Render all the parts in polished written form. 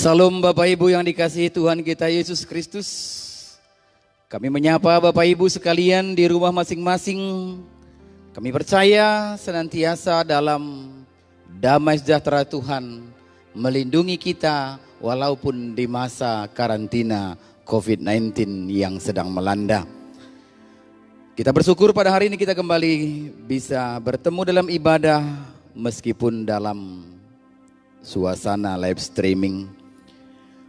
Salam Bapak Ibu yang dikasihi Tuhan kita Yesus Kristus. Kami menyapa Bapak Ibu sekalian di rumah masing-masing. Kami percaya senantiasa dalam damai sejahtera Tuhan melindungi kita walaupun di masa karantina COVID-19 yang sedang melanda. Kita bersyukur pada hari ini kita kembali bisa bertemu dalam ibadah meskipun dalam suasana live streaming.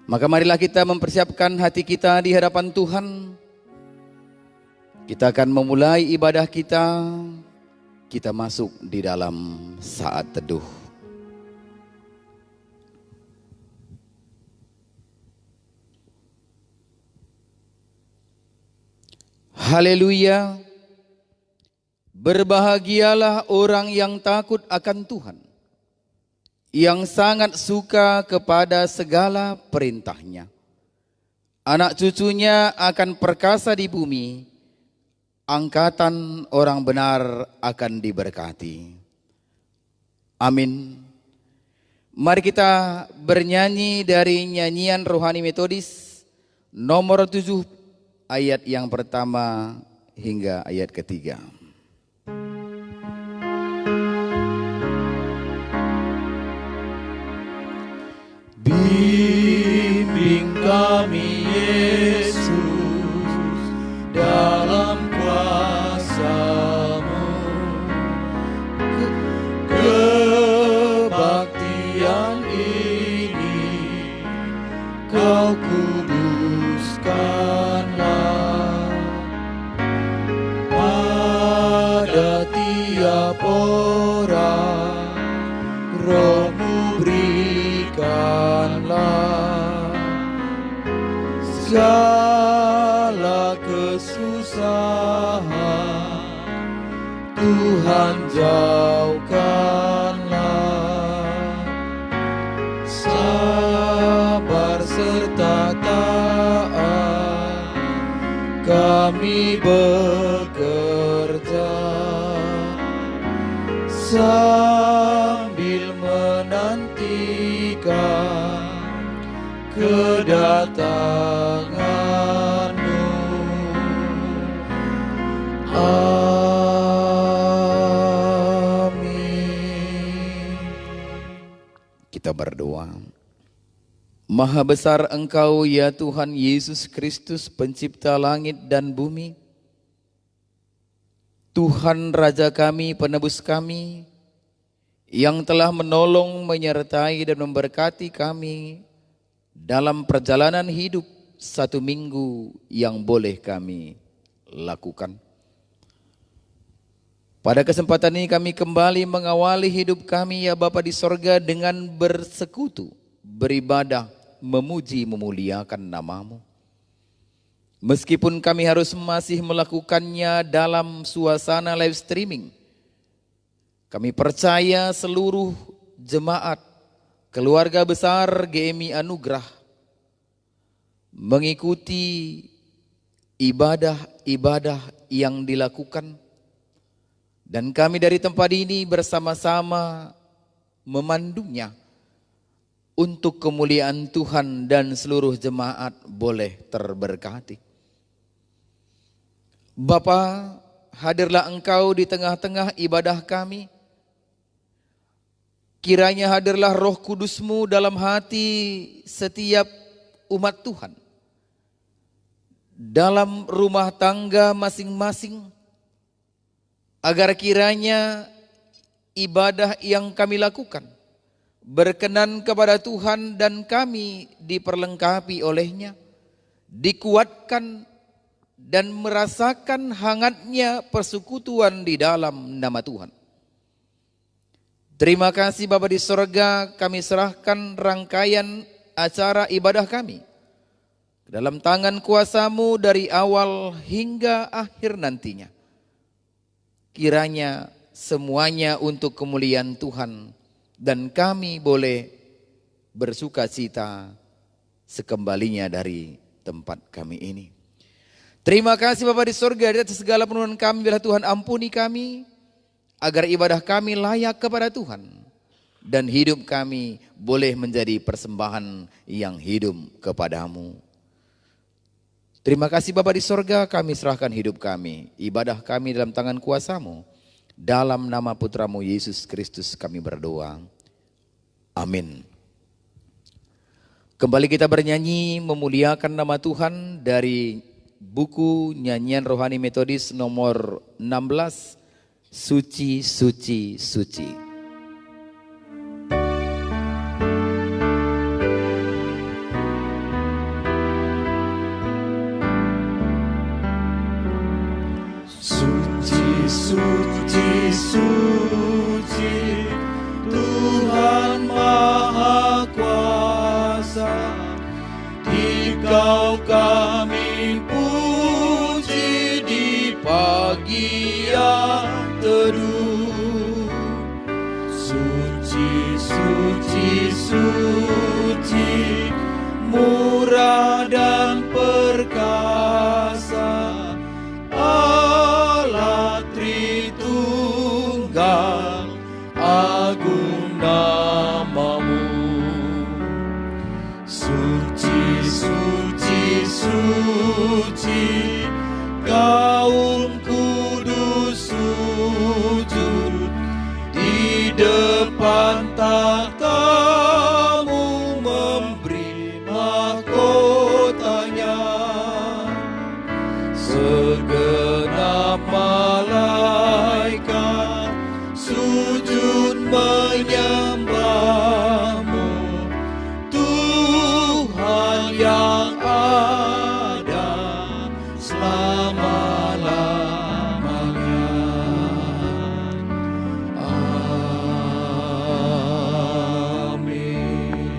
Maka marilah kita mempersiapkan hati kita di hadapan Tuhan. Kita akan memulai ibadah kita. Kita masuk di dalam saat teduh. Haleluya. Berbahagialah orang yang takut akan Tuhan, yang sangat suka kepada segala perintahnya. Anak cucunya akan perkasa di bumi, angkatan orang benar akan diberkati. Amin. Mari kita bernyanyi dari nyanyian rohani metodis nomor 7 ayat yang pertama hingga ayat ketiga. Bimbing kami Yesus dalam kuasa-Mu, kebaktian ini Kau kuduskanlah pada tiap orang, Roh-Mu berikanlah segala kesusahan, Tuhan jauhkanlah sabar serta taat, kami bekerja sambil menantikan kedatangan-Mu. Amin. Kita berdoa. Maha besar Engkau ya Tuhan Yesus Kristus, pencipta langit dan bumi. Tuhan Raja kami, penebus kami, yang telah menolong, menyertai dan memberkati kami dalam perjalanan hidup 1 minggu yang boleh kami lakukan. Pada kesempatan ini kami kembali mengawali hidup kami ya Bapa di sorga dengan bersekutu, beribadah, memuji, memuliakan nama-Mu. Meskipun kami harus masih melakukannya dalam suasana live streaming, kami percaya seluruh jemaat keluarga besar GMI Anugerah mengikuti ibadah-ibadah yang dilakukan, dan kami dari tempat ini bersama-sama memandunya untuk kemuliaan Tuhan dan seluruh jemaat boleh terberkati. Bapa, hadirlah Engkau di tengah-tengah ibadah kami. Kiranya hadirlah Roh Kudus-Mu dalam hati setiap umat Tuhan, dalam rumah tangga masing-masing, agar kiranya ibadah yang kami lakukan berkenan kepada Tuhan dan kami diperlengkapi olehnya, dikuatkan dan merasakan hangatnya persekutuan di dalam nama Tuhan. Terima kasih Bapa di sorga, kami serahkan rangkaian acara ibadah kami ke dalam tangan kuasa-Mu dari awal hingga akhir nantinya. Kiranya semuanya untuk kemuliaan Tuhan dan kami boleh bersuka cita sekembalinya dari tempat kami ini. Terima kasih Bapa di sorga, di atas segala penuhan kami, biarlah Tuhan ampuni kami, agar ibadah kami layak kepada Tuhan, dan hidup kami boleh menjadi persembahan yang hidup kepadamu. Terima kasih Bapa di sorga, kami serahkan hidup kami, ibadah kami dalam tangan kuasa-Mu. Dalam nama Putramu Yesus Kristus kami berdoa. Amin. Kembali kita bernyanyi memuliakan nama Tuhan dari buku nyanyian rohani metodis nomor 16, Suci, Suci, Suci. Suci, suci, suci, Tuhan Maha Kuasa, Dikau kami puji di pagi yang teduh. Suci, suci, suci, murah dan perkasa, Allah Tritunggal, agung namamu. Suci, suci, suci, kaum kudus sujud di depan takhta-Mu memberi mahkotanya. Segenap malaikat sujud menyembah-Mu, Tuhan yang ada selama-lamanya. Amin.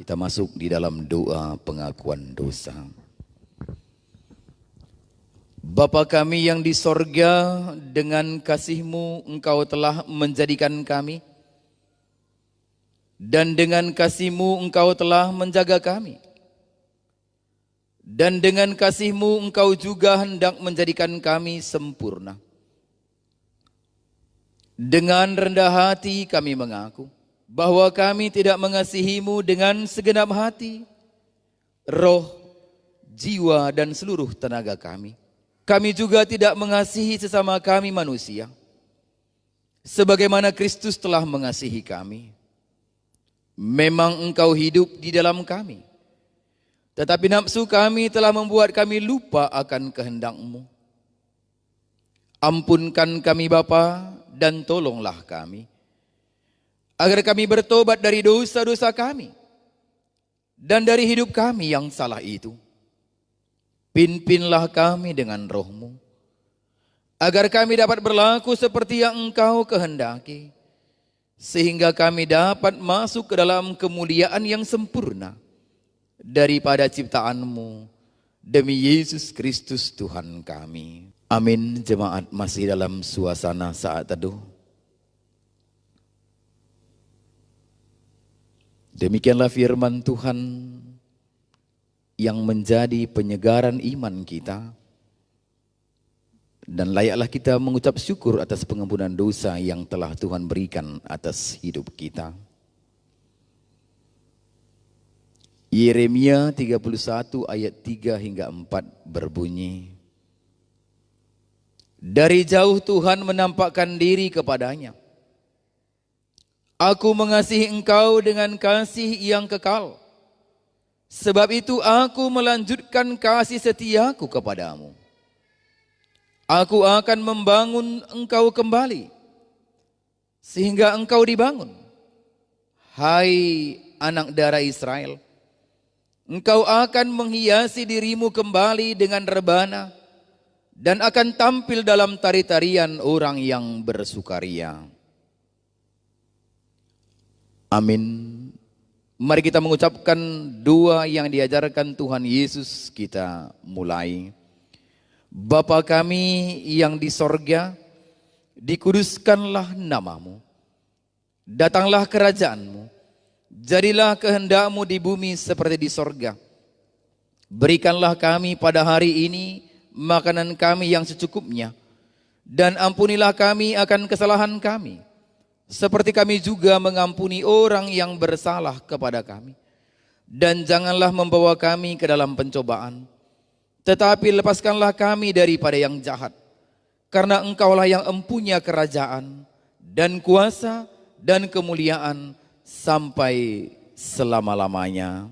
Kita masuk di dalam doa pengakuan dosa. Bapa kami yang di sorga, dengan kasih-Mu Engkau telah menjadikan kami, dan dengan kasih-Mu Engkau telah menjaga kami, dan dengan kasih-Mu Engkau juga hendak menjadikan kami sempurna. Dengan rendah hati kami mengaku bahwa kami tidak mengasihi-Mu dengan segenap hati, roh, jiwa, dan seluruh tenaga kami. Kami juga tidak mengasihi sesama kami manusia, sebagaimana Kristus telah mengasihi kami. Memang Engkau hidup di dalam kami, tetapi nafsu kami telah membuat kami lupa akan kehendak-Mu. Ampunkan kami Bapa, dan tolonglah kami, agar kami bertobat dari dosa-dosa kami, dan dari hidup kami yang salah itu. Pimpinlah kami dengan roh-Mu, agar kami dapat berlaku seperti yang Engkau kehendaki, sehingga kami dapat masuk ke dalam kemuliaan yang sempurna daripada ciptaan-Mu, demi Yesus Kristus Tuhan kami. Amin. Jemaat masih dalam suasana saat teduh. Demikianlah firman Tuhan yang menjadi penyegaran iman kita, dan layaklah kita mengucap syukur atas pengampunan dosa yang telah Tuhan berikan atas hidup kita. Yeremia 31 ayat 3 hingga 4 berbunyi, dari jauh Tuhan menampakkan diri kepadanya. Aku mengasihi engkau dengan kasih yang kekal. Sebab itu aku melanjutkan kasih setiaku kepadamu. Aku akan membangun engkau kembali, sehingga engkau dibangun. Hai anak darah Israel, engkau akan menghiasi dirimu kembali dengan rebana, dan akan tampil dalam tari-tarian orang yang bersukaria. Amin. Mari kita mengucapkan doa yang diajarkan Tuhan Yesus. Kita mulai. Bapa kami yang di sorga, dikuduskanlah nama-Mu. Datanglah kerajaan-Mu. Jadilah kehendak-Mu di bumi seperti di sorga. Berikanlah kami pada hari ini makanan kami yang secukupnya. Dan ampunilah kami akan kesalahan kami, seperti kami juga mengampuni orang yang bersalah kepada kami. Dan janganlah membawa kami ke dalam pencobaan, tetapi lepaskanlah kami daripada yang jahat. Karena Engkaulah yang empunya kerajaan dan kuasa dan kemuliaan sampai selama-lamanya.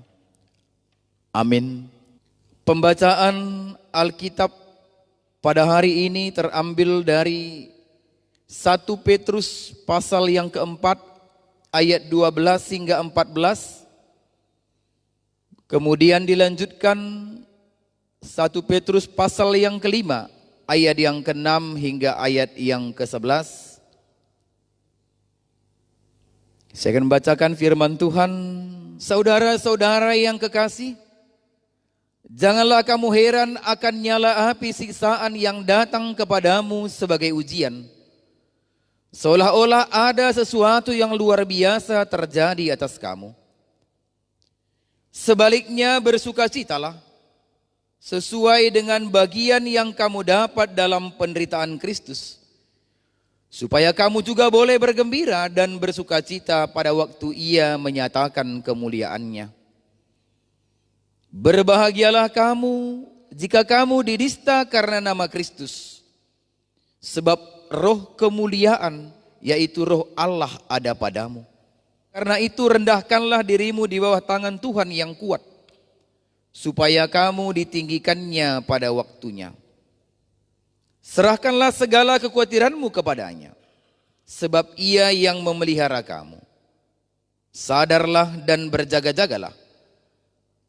Amin. Pembacaan Alkitab pada hari ini terambil dari 1 Petrus pasal yang keempat ayat 12 hingga 14. Kemudian dilanjutkan 1 Petrus pasal yang kelima ayat yang ke-6 hingga ayat yang ke-11. Saya akan membacakan firman Tuhan. Saudara-saudara yang kekasih, janganlah kamu heran akan nyala api siksaan yang datang kepadamu sebagai ujian, seolah-olah ada sesuatu yang luar biasa terjadi atas kamu. Sebaliknya bersukacitalah sesuai dengan bagian yang kamu dapat dalam penderitaan Kristus, supaya kamu juga boleh bergembira dan bersukacita pada waktu Ia menyatakan kemuliaannya. Berbahagialah kamu jika kamu didista karena nama Kristus, sebab roh kemuliaan, yaitu roh Allah ada padamu. Karena itu rendahkanlah dirimu di bawah tangan Tuhan yang kuat, supaya kamu ditinggikannya pada waktunya. Serahkanlah segala kekhawatiranmu kepadanya, sebab Ia yang memelihara kamu. Sadarlah dan berjaga-jagalah.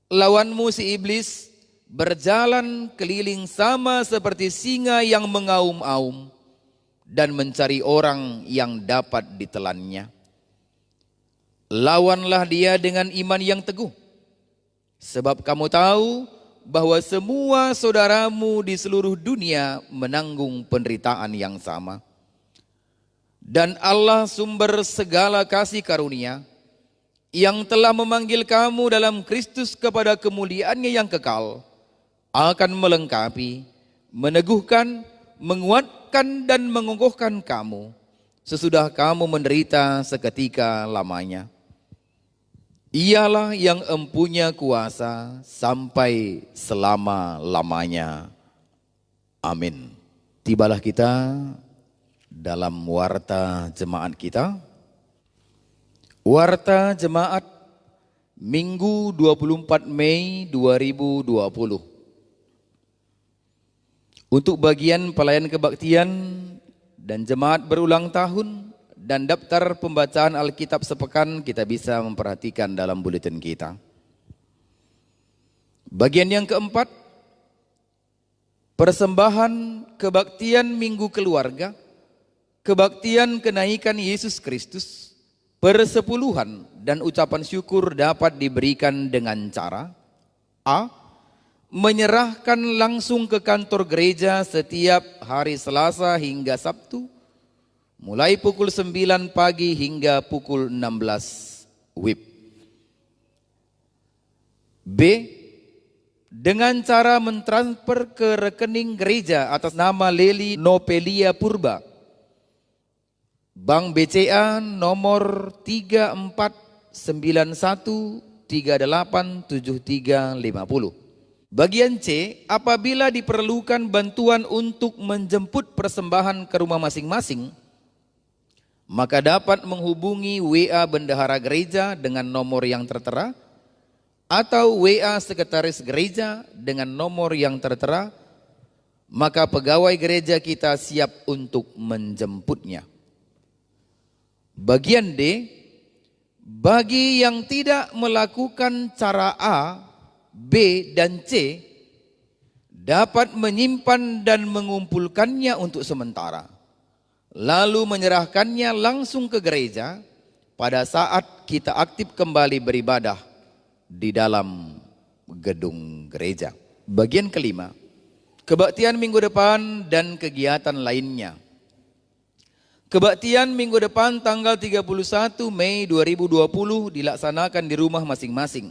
Lawanmu si iblis berjalan keliling sama seperti singa yang mengaum-aum dan mencari orang yang dapat ditelannya. Lawanlah dia dengan iman yang teguh, sebab kamu tahu bahwa semua saudaramu di seluruh dunia menanggung penderitaan yang sama. Dan Allah sumber segala kasih karunia, yang telah memanggil kamu dalam Kristus kepada kemuliaannya yang kekal, akan melengkapi, meneguhkan, menguatkan dan mengukuhkan kamu sesudah kamu menderita seketika lamanya. Ialah yang empunya kuasa sampai selama-lamanya. Amin. Tibalah kita dalam warta jemaat kita. Warta Jemaat Minggu 24 Mei 2020. Untuk bagian pelayan kebaktian dan jemaat berulang tahun dan daftar pembacaan Alkitab sepekan kita bisa memperhatikan dalam buletin kita. Bagian yang keempat, persembahan kebaktian Minggu Keluarga, kebaktian kenaikan Yesus Kristus. Persepuluhan dan ucapan syukur dapat diberikan dengan cara A. Menyerahkan langsung ke kantor gereja setiap hari Selasa hingga Sabtu, mulai pukul 9 pagi hingga pukul 16 WIB. B. Dengan cara mentransfer ke rekening gereja atas nama Leli Nopelia Purba, Bank BCA nomor 3491387350. Bagian C, apabila diperlukan bantuan untuk menjemput persembahan ke rumah masing-masing, maka dapat menghubungi WA Bendahara Gereja dengan nomor yang tertera, atau WA Sekretaris Gereja dengan nomor yang tertera, maka pegawai gereja kita siap untuk menjemputnya. Bagian D, bagi yang tidak melakukan cara A, B, dan C, dapat menyimpan dan mengumpulkannya untuk sementara, lalu menyerahkannya langsung ke gereja pada saat kita aktif kembali beribadah di dalam gedung gereja. Bagian kelima, kebaktian minggu depan dan kegiatan lainnya. Kebaktian minggu depan tanggal 31 Mei 2020 dilaksanakan di rumah masing-masing.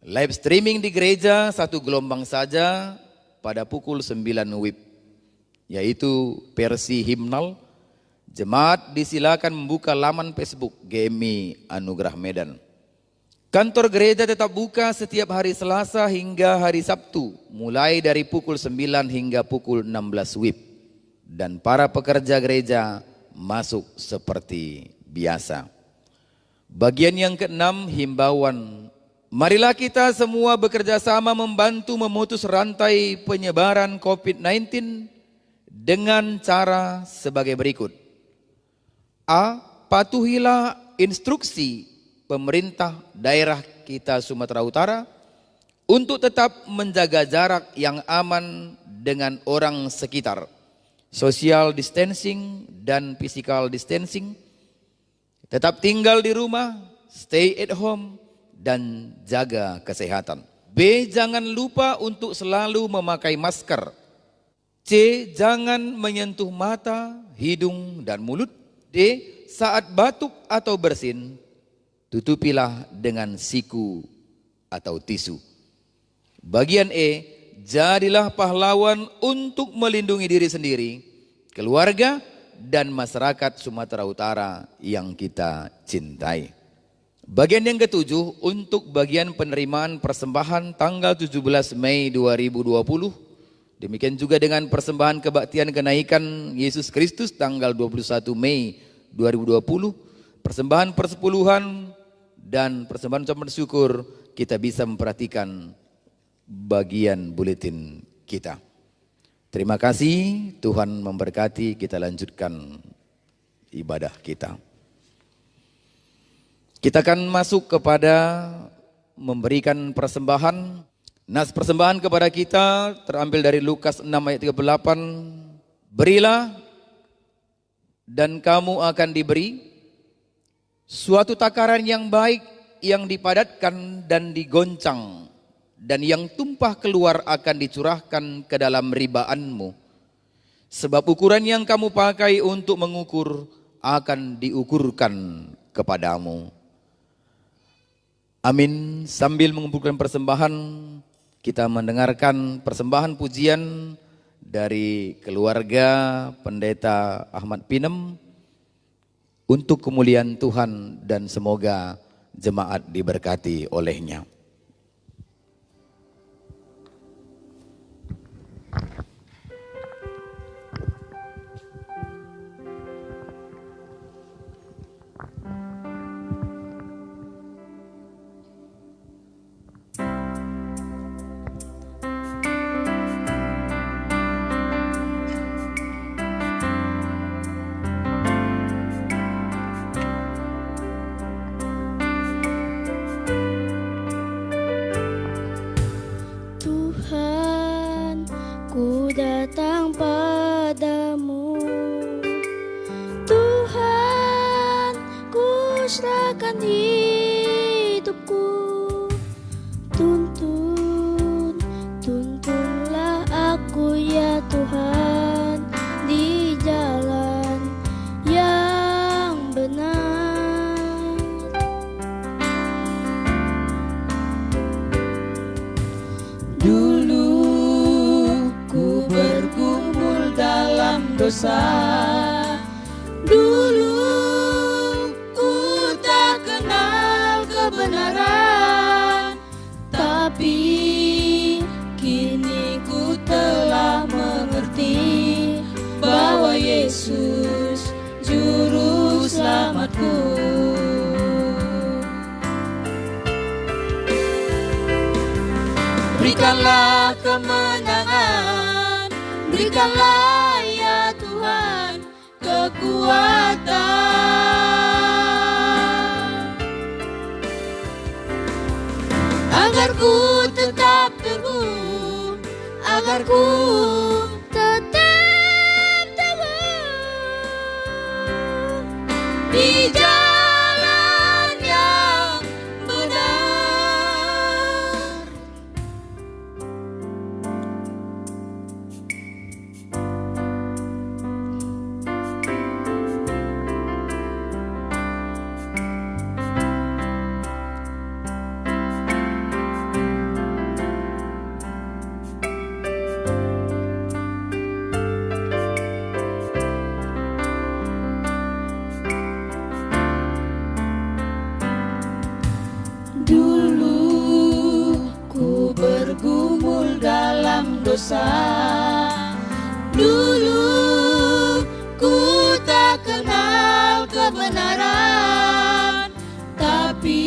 Live streaming di gereja satu gelombang saja pada pukul 9 WIB, yaitu versi himnal Jemaat disilakan membuka laman Facebook GMI Anugerah Medan. Kantor gereja tetap buka setiap hari Selasa hingga hari Sabtu, mulai dari pukul 9 hingga pukul 16 WIB. Dan para pekerja gereja masuk seperti biasa. Bagian yang keenam, himbauan. Marilah kita semua bekerja sama membantu memutus rantai penyebaran COVID-19 dengan cara sebagai berikut. A. Patuhilah instruksi pemerintah daerah kita Sumatera Utara untuk tetap menjaga jarak yang aman dengan orang sekitar, social distancing dan physical distancing, tetap tinggal di rumah, stay at home, dan jaga kesehatan. B. Jangan lupa untuk selalu memakai masker. C. Jangan menyentuh mata, hidung, dan mulut. D. Saat batuk atau bersin, tutupilah dengan siku atau tisu. Bagian E, jadilah pahlawan untuk melindungi diri sendiri, keluarga, dan masyarakat Sumatera Utara yang kita cintai. Bagian yang ketujuh, untuk bagian penerimaan persembahan tanggal 17 Mei 2020. Demikian juga dengan persembahan kebaktian kenaikan Yesus Kristus tanggal 21 Mei 2020. Persembahan persepuluhan dan persembahan ucapan syukur, kita bisa memperhatikan bagian buletin kita. Terima kasih, Tuhan memberkati. Kita lanjutkan ibadah kita. Kita akan masuk kepada memberikan persembahan. Nas persembahan kepada kita terambil dari Lukas 6 ayat 38. Berilah dan kamu akan diberi. Suatu takaran yang baik, yang dipadatkan dan digoncang, dan yang tumpah keluar akan dicurahkan ke dalam ribaanmu. Sebab ukuran yang kamu pakai untuk mengukur akan diukurkan kepadamu. Amin. Sambil mengumpulkan persembahan, kita mendengarkan persembahan pujian dari keluarga Pendeta Ahmad Pinem untuk kemuliaan Tuhan dan semoga jemaat diberkati olehnya. Tuntunlah aku ya Tuhan di jalan yang benar. Dulu ku bergumul dalam dosa, Dulu ku tak kenal kebenaran, tapi kini ku telah mengerti bahwa Yesus juru selamatku. Berikanlah kemenangan, berikanlah ya Tuhan kekuatan, agar ku tetap teguh, agar ku tetap teguh di jalan yang benar. kebenaran. Tapi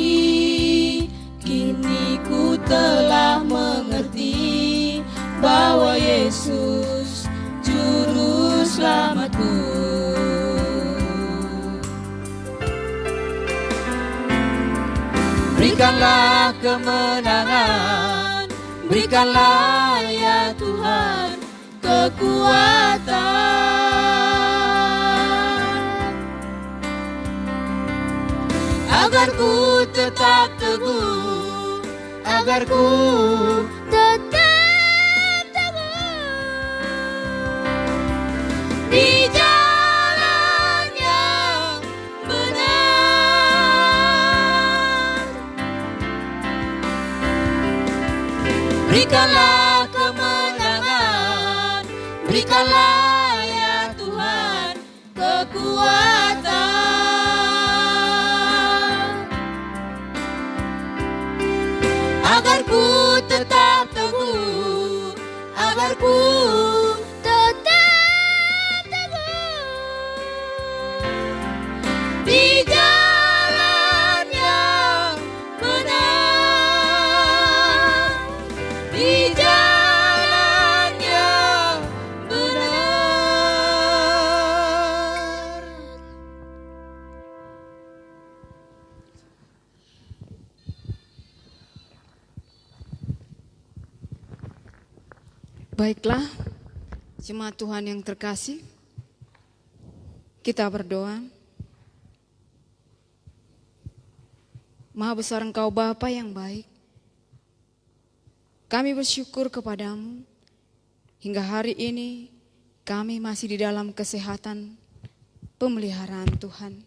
kini ku telah mengerti bahwa Yesus Juru Selamatku. Berikanlah kemenangan, Berikanlah ya Tuhan kekuatan, agar ku tetap teguh, agar ku Tetap teguh di jalan yang benar. Berikanlah kemenangan, berikanlah ya Tuhan kekuatan, agar ku tetap teguh, agar ku Tetap teguh di jalan yang benar, di jalan yang benar. Baiklah, jemaat Tuhan yang terkasih, kita berdoa. Maha besar Engkau Bapa yang baik, kami bersyukur kepadamu hingga hari ini kami masih di dalam kesehatan pemeliharaan Tuhan.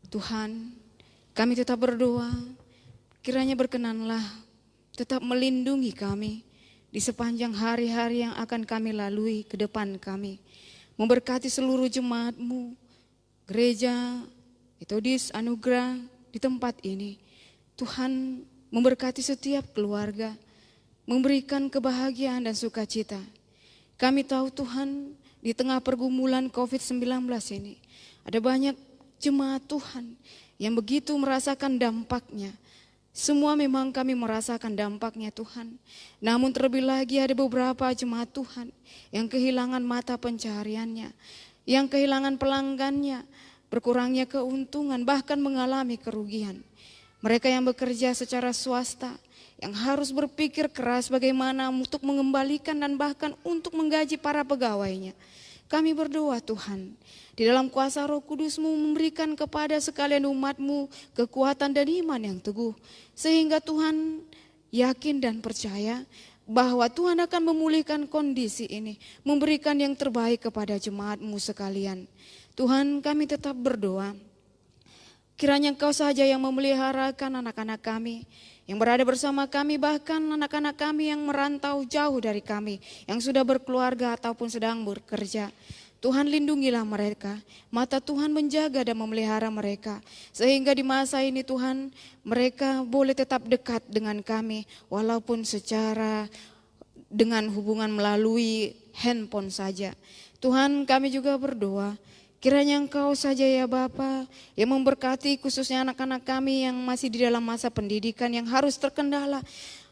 Tuhan, kami tetap berdoa, kiranya berkenanlah tetap melindungi kami di sepanjang hari-hari yang akan kami lalui ke depan kami. Memberkati seluruh jemaat-Mu, gereja, Metodis Anugerah di tempat ini. Tuhan memberkati setiap keluarga, memberikan kebahagiaan dan sukacita. Kami tahu Tuhan di tengah pergumulan COVID-19 ini, ada banyak jemaat Tuhan yang begitu merasakan dampaknya. Semua memang kami merasakan dampaknya Tuhan. Namun terlebih lagi ada beberapa jemaat Tuhan yang kehilangan mata pencahariannya, yang kehilangan pelanggannya, berkurangnya keuntungan, bahkan mengalami kerugian. Mereka yang bekerja secara swasta, yang harus berpikir keras bagaimana untuk mengembalikan dan bahkan untuk menggaji para pegawainya. Kami berdoa Tuhan, di dalam kuasa Roh Kudus-Mu memberikan kepada sekalian umat-Mu kekuatan dan iman yang teguh. Sehingga Tuhan yakin dan percaya bahwa Tuhan akan memulihkan kondisi ini, memberikan yang terbaik kepada jemaat-Mu sekalian. Tuhan, kami tetap berdoa, kiranya Engkau saja yang memeliharakan anak-anak kami, yang berada bersama kami, bahkan anak-anak kami yang merantau jauh dari kami, yang sudah berkeluarga ataupun sedang bekerja. Tuhan lindungilah mereka, mata Tuhan menjaga dan memelihara mereka. Sehingga di masa ini Tuhan, mereka boleh tetap dekat dengan kami, walaupun secara dengan hubungan melalui handphone saja. Tuhan, kami juga berdoa, kiranya Engkau saja ya Bapa yang memberkati khususnya anak-anak kami yang masih di dalam masa pendidikan yang harus terkendala,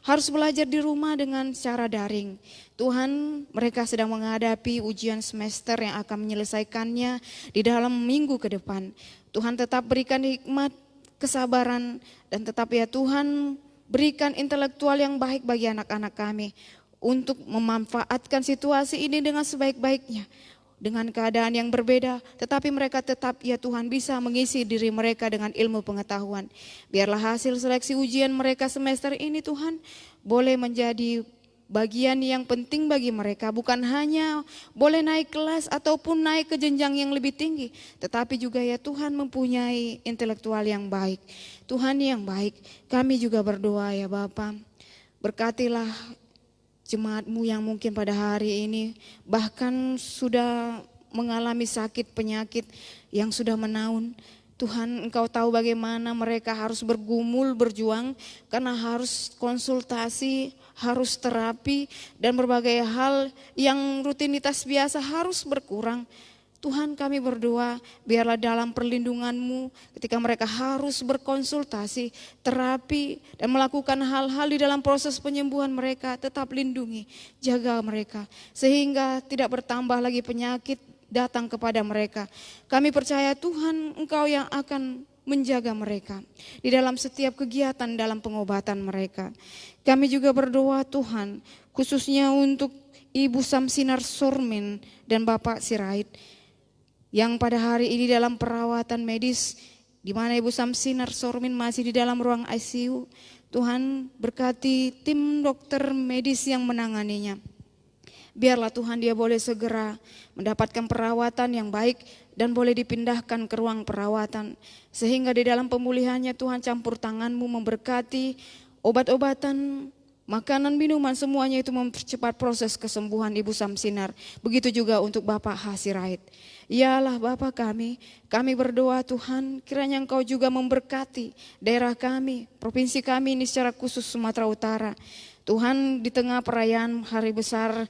harus belajar di rumah dengan secara daring. Tuhan, mereka sedang menghadapi ujian semester yang akan menyelesaikannya di dalam minggu ke depan. Tuhan tetap berikan hikmat, kesabaran, dan tetap ya Tuhan berikan intelektual yang baik bagi anak-anak kami untuk memanfaatkan situasi ini dengan sebaik-baiknya. Dengan keadaan yang berbeda, tetapi mereka tetap ya Tuhan bisa mengisi diri mereka dengan ilmu pengetahuan. Biarlah hasil seleksi ujian mereka semester ini Tuhan boleh menjadi bagian yang penting bagi mereka. Bukan hanya boleh naik kelas ataupun naik ke jenjang yang lebih tinggi, tetapi juga ya Tuhan mempunyai intelektual yang baik. Tuhan yang baik, kami juga berdoa ya Bapa, berkatilah jemaat-Mu yang mungkin pada hari ini bahkan sudah mengalami sakit penyakit yang sudah menaun. Tuhan, Engkau tahu bagaimana mereka harus bergumul, berjuang karena harus konsultasi, harus terapi dan berbagai hal yang rutinitas biasa harus berkurang. Tuhan kami berdoa, biarlah dalam perlindungan-Mu ketika mereka harus berkonsultasi, terapi, dan melakukan hal-hal di dalam proses penyembuhan mereka, tetap lindungi, jaga mereka, sehingga tidak bertambah lagi penyakit datang kepada mereka. Kami percaya Tuhan, Engkau yang akan menjaga mereka di dalam setiap kegiatan dalam pengobatan mereka. Kami juga berdoa Tuhan, khususnya untuk Ibu Samsinar Sormin dan Bapak Sirait, yang pada hari ini dalam perawatan medis, di mana Ibu Samsinar Sormin masih di dalam ruang ICU. Tuhan berkati tim dokter medis yang menanganinya. Biarlah Tuhan dia boleh segera mendapatkan perawatan yang baik dan boleh dipindahkan ke ruang perawatan. Sehingga di dalam pemulihannya Tuhan campur tangan-Mu memberkati obat-obatan, makanan, minuman, semuanya itu mempercepat proses kesembuhan Ibu Samsinar. Begitu juga untuk Bapak Sirait. Yalah Bapa kami berdoa Tuhan, kiranya Engkau juga memberkati daerah kami, provinsi kami ini secara khusus Sumatera Utara. Tuhan, di tengah perayaan hari besar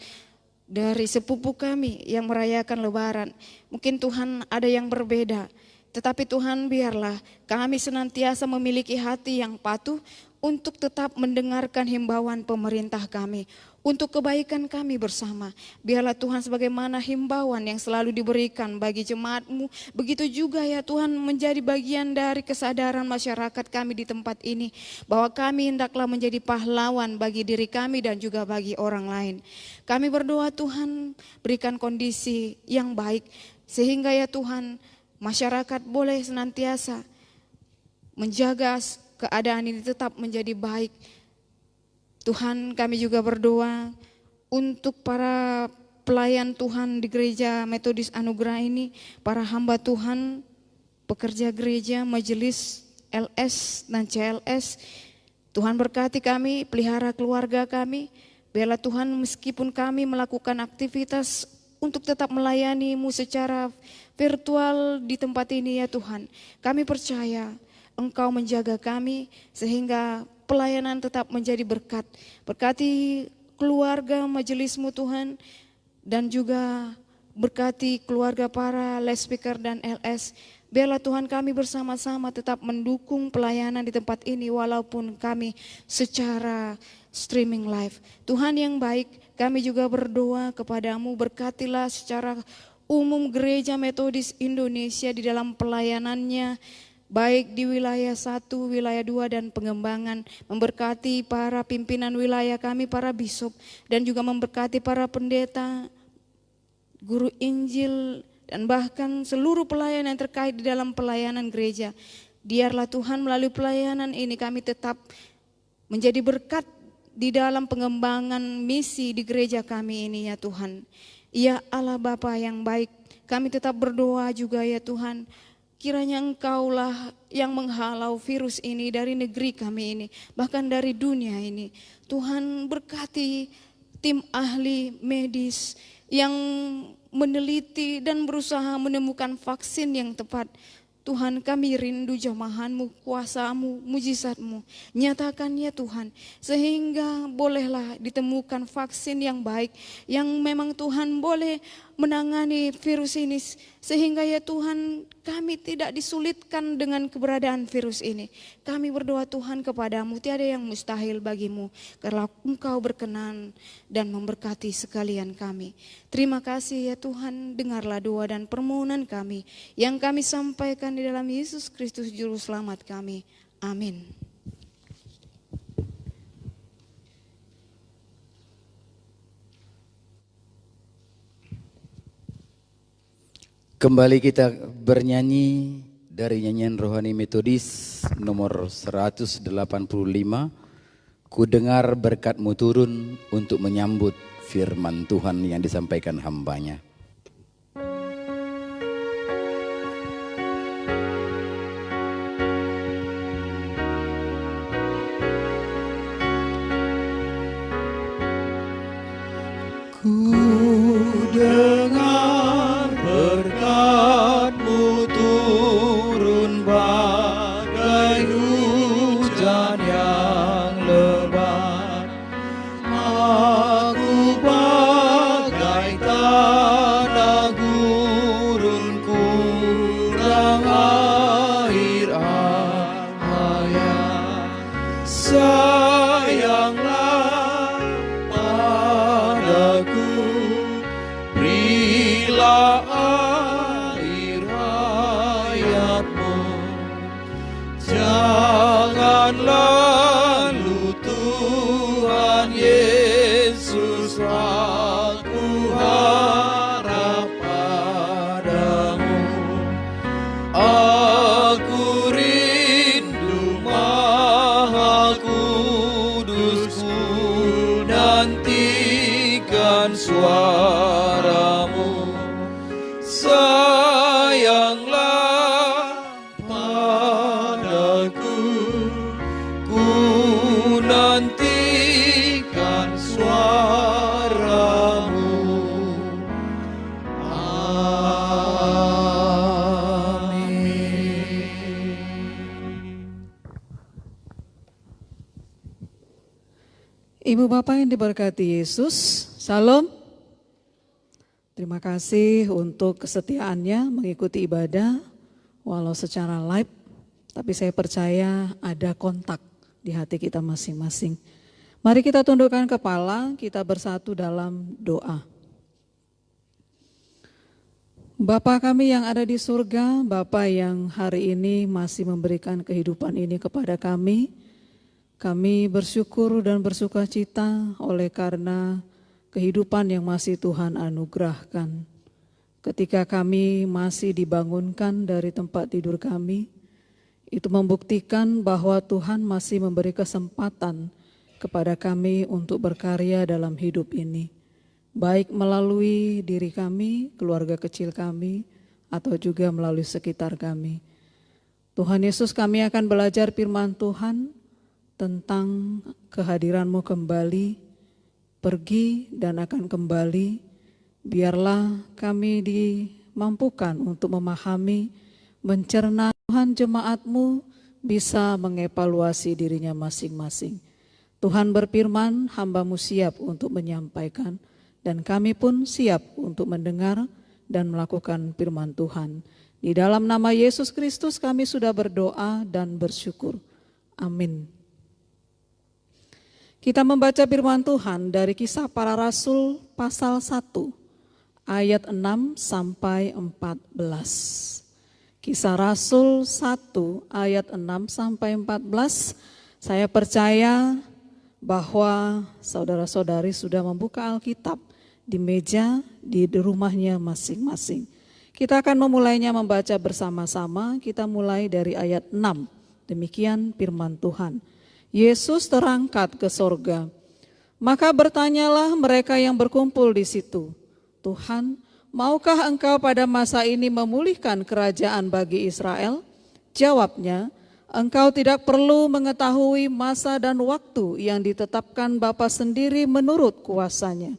dari sepupu kami yang merayakan Lebaran, mungkin Tuhan ada yang berbeda. Tetapi Tuhan, biarlah kami senantiasa memiliki hati yang patuh untuk tetap mendengarkan himbauan pemerintah kami, untuk kebaikan kami bersama. Biarlah Tuhan sebagaimana himbauan yang selalu diberikan bagi jemaat-Mu, begitu juga ya Tuhan menjadi bagian dari kesadaran masyarakat kami di tempat ini, bahwa kami hendaklah menjadi pahlawan bagi diri kami dan juga bagi orang lain. Kami berdoa Tuhan, berikan kondisi yang baik, sehingga ya Tuhan masyarakat boleh senantiasa menjaga keadaan ini tetap menjadi baik. Tuhan, kami juga berdoa untuk para pelayan Tuhan di Gereja Metodis Anugerah ini, para hamba Tuhan, pekerja gereja, majelis, LS dan CLS. Tuhan berkati kami, pelihara keluarga kami. Biarlah Tuhan, meskipun kami melakukan aktivitas untuk tetap melayani-Mu secara virtual di tempat ini ya Tuhan, kami percaya Engkau menjaga kami sehingga pelayanan tetap menjadi berkat. Berkati keluarga majelis-Mu Tuhan, dan juga berkati keluarga para les speaker dan LS. Biarlah Tuhan kami bersama-sama tetap mendukung pelayanan di tempat ini walaupun kami secara streaming live. Tuhan yang baik, kami juga berdoa kepada-Mu, berkatilah secara umum Gereja Metodis Indonesia di dalam pelayanannya, baik di wilayah 1, wilayah 2 dan pengembangan. Memberkati para pimpinan wilayah kami, para bishop, dan juga memberkati para pendeta, guru Injil, dan bahkan seluruh pelayan yang terkait di dalam pelayanan gereja. Biarlah Tuhan melalui pelayanan ini kami tetap menjadi berkat di dalam pengembangan misi di gereja kami ini ya Tuhan. Ya Allah Bapa yang baik, kami tetap berdoa juga ya Tuhan, kiranya Engkaulah yang menghalau virus ini dari negeri kami ini, bahkan dari dunia ini. Tuhan, berkati tim ahli medis yang meneliti dan berusaha menemukan vaksin yang tepat. Tuhan, kami rindu jamahan-Mu, kuasa-Mu, mujizat-Mu. Nyatakan ya Tuhan, sehingga bolehlah ditemukan vaksin yang baik, yang memang Tuhan boleh menangani virus ini. Sehingga ya Tuhan, kami tidak disulitkan dengan keberadaan virus ini. Kami berdoa Tuhan kepada-Mu, tiada yang mustahil bagi-Mu, karena Engkau berkenan dan memberkati sekalian kami. Terima kasih ya Tuhan, dengarlah doa dan permohonan kami yang kami sampaikan di dalam Yesus Kristus Juru Selamat kami. Amin. Kembali kita bernyanyi dari nyanyian rohani Metodis nomor 185. Ku dengar berkat-Mu turun untuk menyambut firman Tuhan yang disampaikan hamba-Nya. Ku dengar berkat-Mu turun bagai hujan yang lebat. Aku bagai sepanjang air hayat. Sayanglah padaku, berilah air hayatmu. Jangan lalu Tuhan Yesus, aku harap padamu. Aku rindu Maha Kudus-Ku, nantikan suaramu. Sayanglah padaku, ku nantikan suaramu. Ibu Bapak yang diberkati Yesus, Salam. Terima kasih untuk kesetiaannya mengikuti ibadah walau secara live, tapi saya percaya ada kontak di hati kita masing-masing. Mari kita tundukkan kepala, kita bersatu dalam doa. Bapa kami yang ada di surga, Bapa yang hari ini masih memberikan kehidupan ini kepada kami bersyukur dan bersuka cita oleh karena kehidupan yang masih Tuhan anugerahkan. Ketika kami masih dibangunkan dari tempat tidur kami, itu membuktikan bahwa Tuhan masih memberi kesempatan kepada kami untuk berkarya dalam hidup ini. Baik melalui diri kami, keluarga kecil kami, atau juga melalui sekitar kami. Tuhan Yesus, kami akan belajar firman Tuhan tentang kehadiran-Mu kembali, pergi dan akan kembali. Biarlah kami dimampukan untuk memahami, mencerna Tuhan, jemaat-Mu bisa mengevaluasi dirinya masing-masing. Tuhan berfirman, hamba-Mu siap untuk menyampaikan, dan kami pun siap untuk mendengar dan melakukan firman Tuhan. Di dalam nama Yesus Kristus kami sudah berdoa dan bersyukur. Amin. Kita membaca firman Tuhan dari Kisah Para Rasul pasal 1 ayat 6 sampai 14. Kisah Rasul 1 ayat 6 sampai 14. Saya percaya bahwa saudara-saudari sudah membuka Alkitab di meja di rumahnya masing-masing. Kita akan memulainya membaca bersama-sama. Kita mulai dari ayat 6. Demikian firman Tuhan. Yesus terangkat ke sorga. Maka bertanyalah mereka yang berkumpul di situ, Tuhan, maukah Engkau pada masa ini memulihkan kerajaan bagi Israel? Jawabnya, Engkau tidak perlu mengetahui masa dan waktu yang ditetapkan Bapa sendiri menurut kuasanya.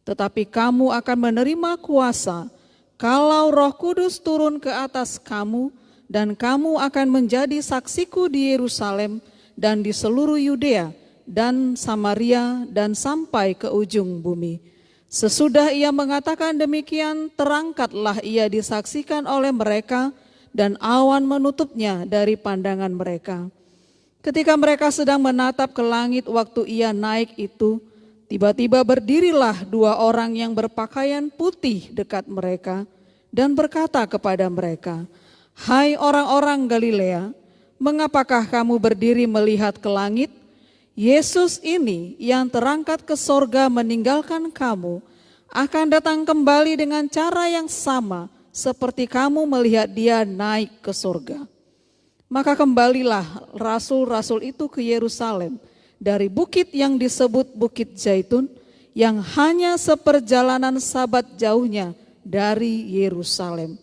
Tetapi kamu akan menerima kuasa kalau Roh Kudus turun ke atas kamu, dan kamu akan menjadi saksiku di Yerusalem dan di seluruh Yudea dan Samaria dan sampai ke ujung bumi. Sesudah ia mengatakan demikian, terangkatlah ia disaksikan oleh mereka dan awan menutupnya dari pandangan mereka. Ketika mereka sedang menatap ke langit waktu ia naik itu, tiba-tiba berdirilah dua orang yang berpakaian putih dekat mereka dan berkata kepada mereka, "Hai orang-orang Galilea, mengapakah kamu berdiri melihat ke langit? Yesus ini yang terangkat ke sorga meninggalkan kamu, akan datang kembali dengan cara yang sama seperti kamu melihat dia naik ke sorga." Maka kembalilah rasul-rasul itu ke Yerusalem dari bukit yang disebut Bukit Zaitun, yang hanya seperjalanan sabat jauhnya dari Yerusalem.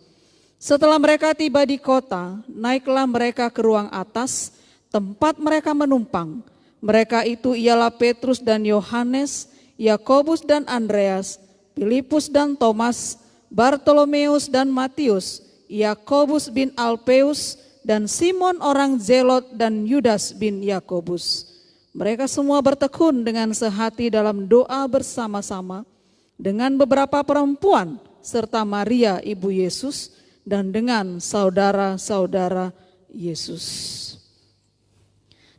Setelah mereka tiba di kota, naiklah mereka ke ruang atas, tempat mereka menumpang. Mereka itu ialah Petrus dan Yohanes, Yakobus dan Andreas, Filipus dan Thomas, Bartolomeus dan Matius, Yakobus bin Alpeus, dan Simon orang Zelot dan Yudas bin Yakobus. Mereka semua bertekun dengan sehati dalam doa bersama-sama dengan beberapa perempuan serta Maria ibu Yesus dan dengan saudara-saudara Yesus.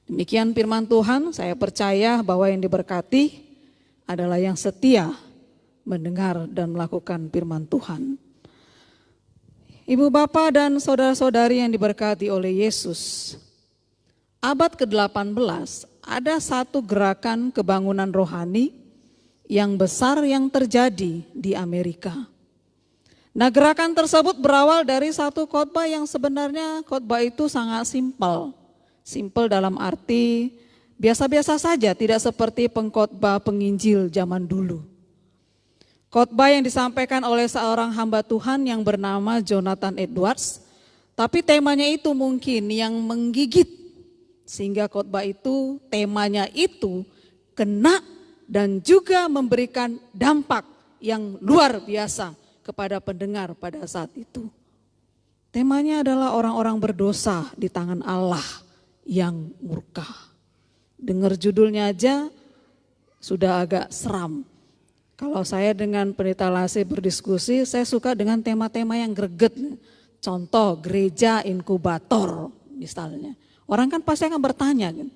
Demikian firman Tuhan, saya percaya bahwa yang diberkati adalah yang setia mendengar dan melakukan firman Tuhan. Ibu bapak dan saudara-saudari yang diberkati oleh Yesus, abad ke-18 ada satu gerakan kebangunan rohani yang besar yang terjadi di Amerika. Nah, gerakan tersebut berawal dari satu khotbah yang sebenarnya khotbah itu sangat simpel. Simpel dalam arti biasa-biasa saja, tidak seperti pengkhotbah penginjil zaman dulu. Khotbah yang disampaikan oleh seorang hamba Tuhan yang bernama Jonathan Edwards, tapi temanya itu mungkin yang menggigit, sehingga khotbah itu temanya itu kena dan juga memberikan dampak yang luar biasa kepada pendengar pada saat itu. Temanya adalah orang-orang berdosa di tangan Allah yang murka. Dengar judulnya aja sudah agak seram. Kalau saya dengan Pendeta Lase berdiskusi, saya suka dengan tema-tema yang greget. Contoh gereja inkubator misalnya. Orang kan pasti akan bertanya kan.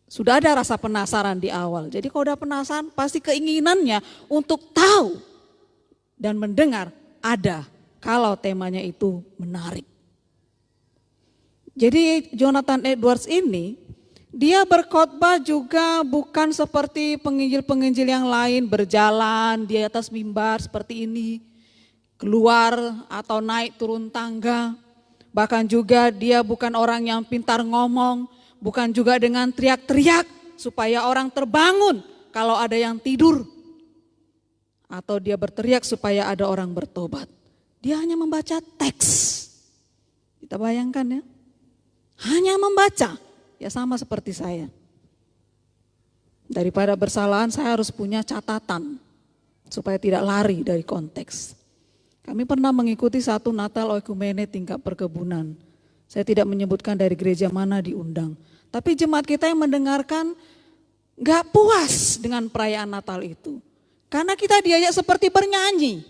Sudah ada rasa penasaran di awal. Jadi kalau udah penasaran pasti keinginannya untuk tahu dan mendengar ada kalau temanya itu menarik. Jadi Jonathan Edwards ini dia berkhotbah juga bukan seperti penginjil-penginjil yang lain berjalan di atas mimbar seperti ini, keluar atau naik turun tangga. Bahkan juga dia bukan orang yang pintar ngomong, bukan juga dengan teriak-teriak supaya orang terbangun kalau ada yang tidur. Atau dia berteriak supaya ada orang bertobat. Dia hanya membaca teks. Kita bayangkan ya. Hanya membaca, ya sama seperti saya. Daripada bersalahan saya harus punya catatan supaya tidak lari dari konteks. Kami pernah mengikuti satu Natal Oikumene tingkat perkebunan. Saya tidak menyebutkan dari gereja mana diundang. Tapi jemaat kita yang mendengarkan gak puas dengan perayaan Natal itu. Karena kita diajak seperti bernyanyi.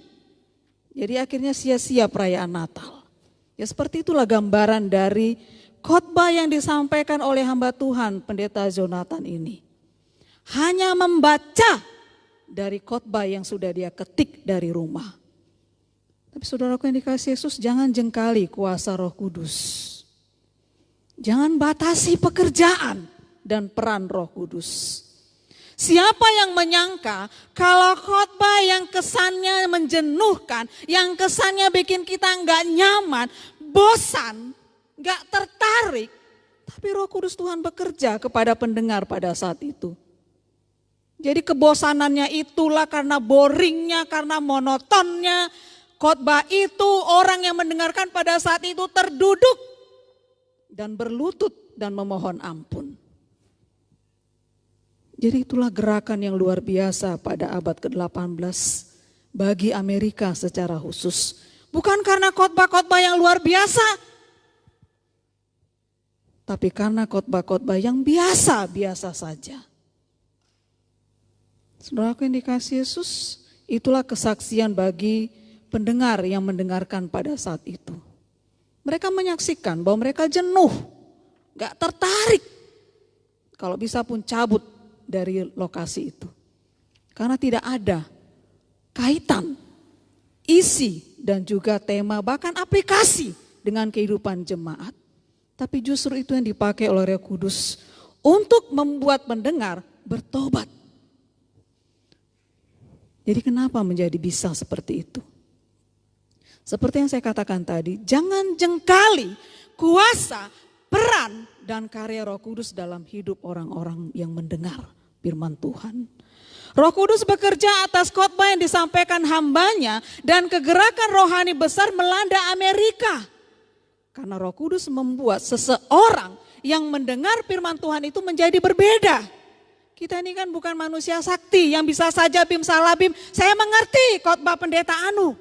Jadi akhirnya sia-sia perayaan Natal. Ya seperti itulah gambaran dari khotbah yang disampaikan oleh hamba Tuhan Pendeta Jonathan ini. Hanya membaca dari khotbah yang sudah dia ketik dari rumah. Tapi saudaraku yang dikasihi Yesus, jangan jengkali kuasa Roh Kudus. Jangan batasi pekerjaan dan peran Roh Kudus. Siapa yang menyangka kalau khotbah yang kesannya menjenuhkan, yang kesannya bikin kita nggak nyaman, bosan, gak tertarik, tapi Roh Kudus Tuhan bekerja kepada pendengar pada saat itu. Jadi kebosanannya itulah karena boringnya, karena monotonnya. Khotbah itu orang yang mendengarkan pada saat itu terduduk dan berlutut dan memohon ampun. Jadi itulah gerakan yang luar biasa pada abad ke-18 bagi Amerika secara khusus. Bukan karena khotbah-khotbah yang luar biasa, tapi karena khotbah-khotbah yang biasa-biasa saja. Saudaraku yang dikasihi Yesus, itulah kesaksian bagi pendengar yang mendengarkan pada saat itu. Mereka menyaksikan bahwa mereka jenuh, gak tertarik. Kalau bisa pun cabut dari lokasi itu. Karena tidak ada kaitan, isi dan juga tema bahkan aplikasi dengan kehidupan jemaat. Tapi justru itu yang dipakai oleh Roh Kudus untuk membuat pendengar bertobat. Jadi kenapa menjadi bisa seperti itu? Seperti yang saya katakan tadi, jangan jengkali kuasa, peran, dan karya Roh Kudus dalam hidup orang-orang yang mendengar firman Tuhan. Roh Kudus bekerja atas khotbah yang disampaikan hambanya dan kegerakan rohani besar melanda Amerika. Karena Roh Kudus membuat seseorang yang mendengar firman Tuhan itu menjadi berbeda. Kita ini kan bukan manusia sakti yang bisa saja bim salah bim. Saya mengerti khotbah pendeta Anu.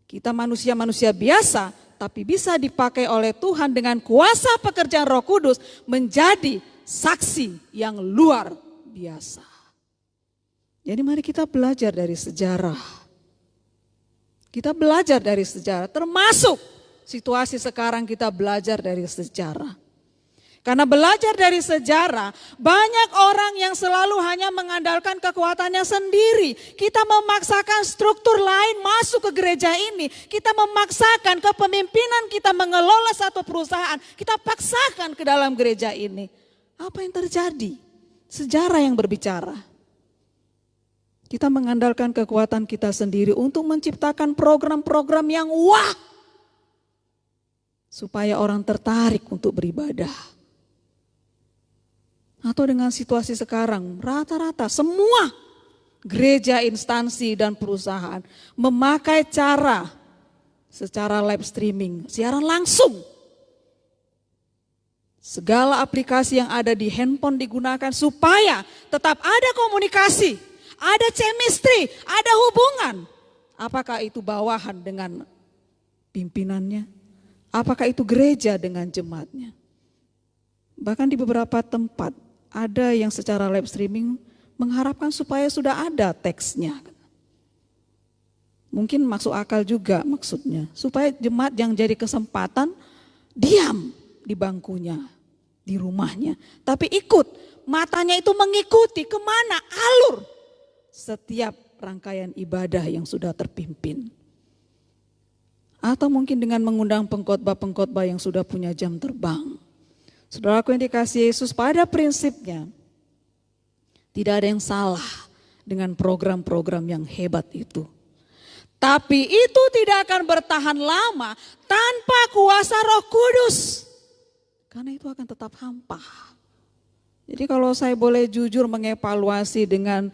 Kita manusia-manusia biasa tapi bisa dipakai oleh Tuhan dengan kuasa pekerjaan Roh Kudus menjadi saksi yang luar biasa. Jadi mari kita belajar dari sejarah. Kita belajar dari sejarah, termasuk situasi sekarang kita belajar dari sejarah. Karena belajar dari sejarah, banyak orang yang selalu hanya mengandalkan kekuatannya sendiri. Kita memaksakan struktur lain masuk ke gereja ini. Kita memaksakan kepemimpinan kita mengelola satu perusahaan. Kita paksakan ke dalam gereja ini. Apa yang terjadi? Sejarah yang berbicara. Kita mengandalkan kekuatan kita sendiri untuk menciptakan program-program yang wah. Supaya orang tertarik untuk beribadah. Atau dengan situasi sekarang, rata-rata semua gereja, instansi, dan perusahaan memakai cara secara live streaming, siaran langsung. Segala aplikasi yang ada di handphone digunakan supaya tetap ada komunikasi, ada chemistry, ada hubungan. Apakah itu bawahan dengan pimpinannya? Apakah itu gereja dengan jemaatnya? Bahkan di beberapa tempat ada yang secara live streaming mengharapkan supaya sudah ada teksnya. Mungkin masuk akal juga maksudnya. Supaya jemaat yang jadi kesempatan diam di bangkunya, di rumahnya. Tapi ikut, matanya itu mengikuti kemana alur setiap rangkaian ibadah yang sudah terpimpin. Atau mungkin dengan mengundang pengkhotbah-pengkhotbah yang sudah punya jam terbang. Saudaraku yang dikasihi Yesus, pada prinsipnya tidak ada yang salah dengan program-program yang hebat itu. Tapi itu tidak akan bertahan lama tanpa kuasa Roh Kudus. Karena itu akan tetap hampa. Jadi kalau saya boleh jujur mengevaluasi dengan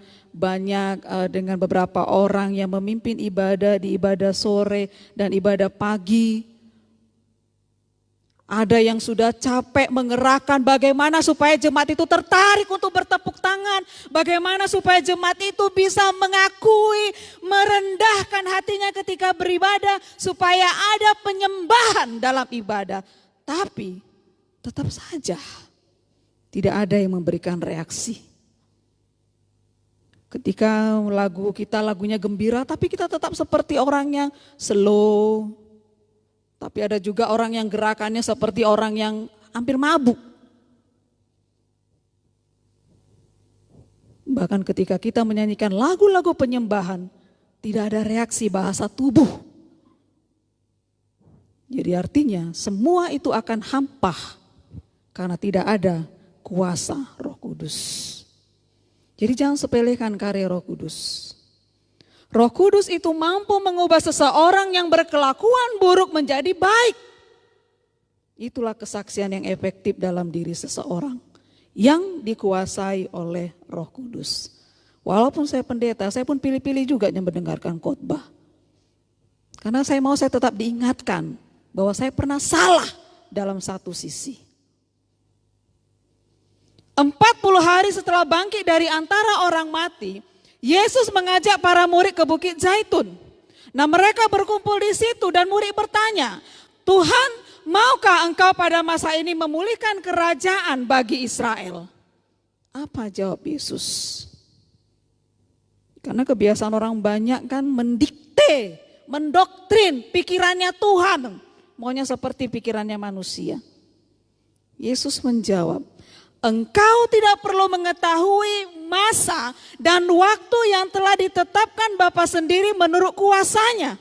dengan beberapa orang yang memimpin ibadah di ibadah sore dan ibadah pagi. Ada yang sudah capek mengerahkan bagaimana supaya jemaat itu tertarik untuk bertepuk tangan. Bagaimana supaya jemaat itu bisa mengakui, merendahkan hatinya ketika beribadah. Supaya ada penyembahan dalam ibadah. Tapi tetap saja tidak ada yang memberikan reaksi. Ketika lagunya gembira tapi kita tetap seperti orang yang slow. Tapi ada juga orang yang gerakannya seperti orang yang hampir mabuk. Bahkan ketika kita menyanyikan lagu-lagu penyembahan, tidak ada reaksi bahasa tubuh. Jadi artinya semua itu akan hampa karena tidak ada kuasa Roh Kudus. Jadi jangan sepelekan karya Roh Kudus. Roh Kudus itu mampu mengubah seseorang yang berkelakuan buruk menjadi baik. Itulah kesaksian yang efektif dalam diri seseorang yang dikuasai oleh Roh Kudus. Walaupun saya pendeta, saya pun pilih-pilih juga yang mendengarkan khotbah. Karena saya tetap diingatkan bahwa saya pernah salah dalam satu sisi. 40 hari setelah bangkit dari antara orang mati, Yesus mengajak para murid ke Bukit Zaitun. Nah mereka berkumpul di situ dan murid bertanya, Tuhan, maukah engkau pada masa ini memulihkan kerajaan bagi Israel? Apa jawab Yesus? Karena kebiasaan orang banyak kan mendikte, mendoktrin pikirannya Tuhan. Maunya seperti pikirannya manusia. Yesus menjawab, engkau tidak perlu mengetahui masa dan waktu yang telah ditetapkan Bapa sendiri menurut kuasanya.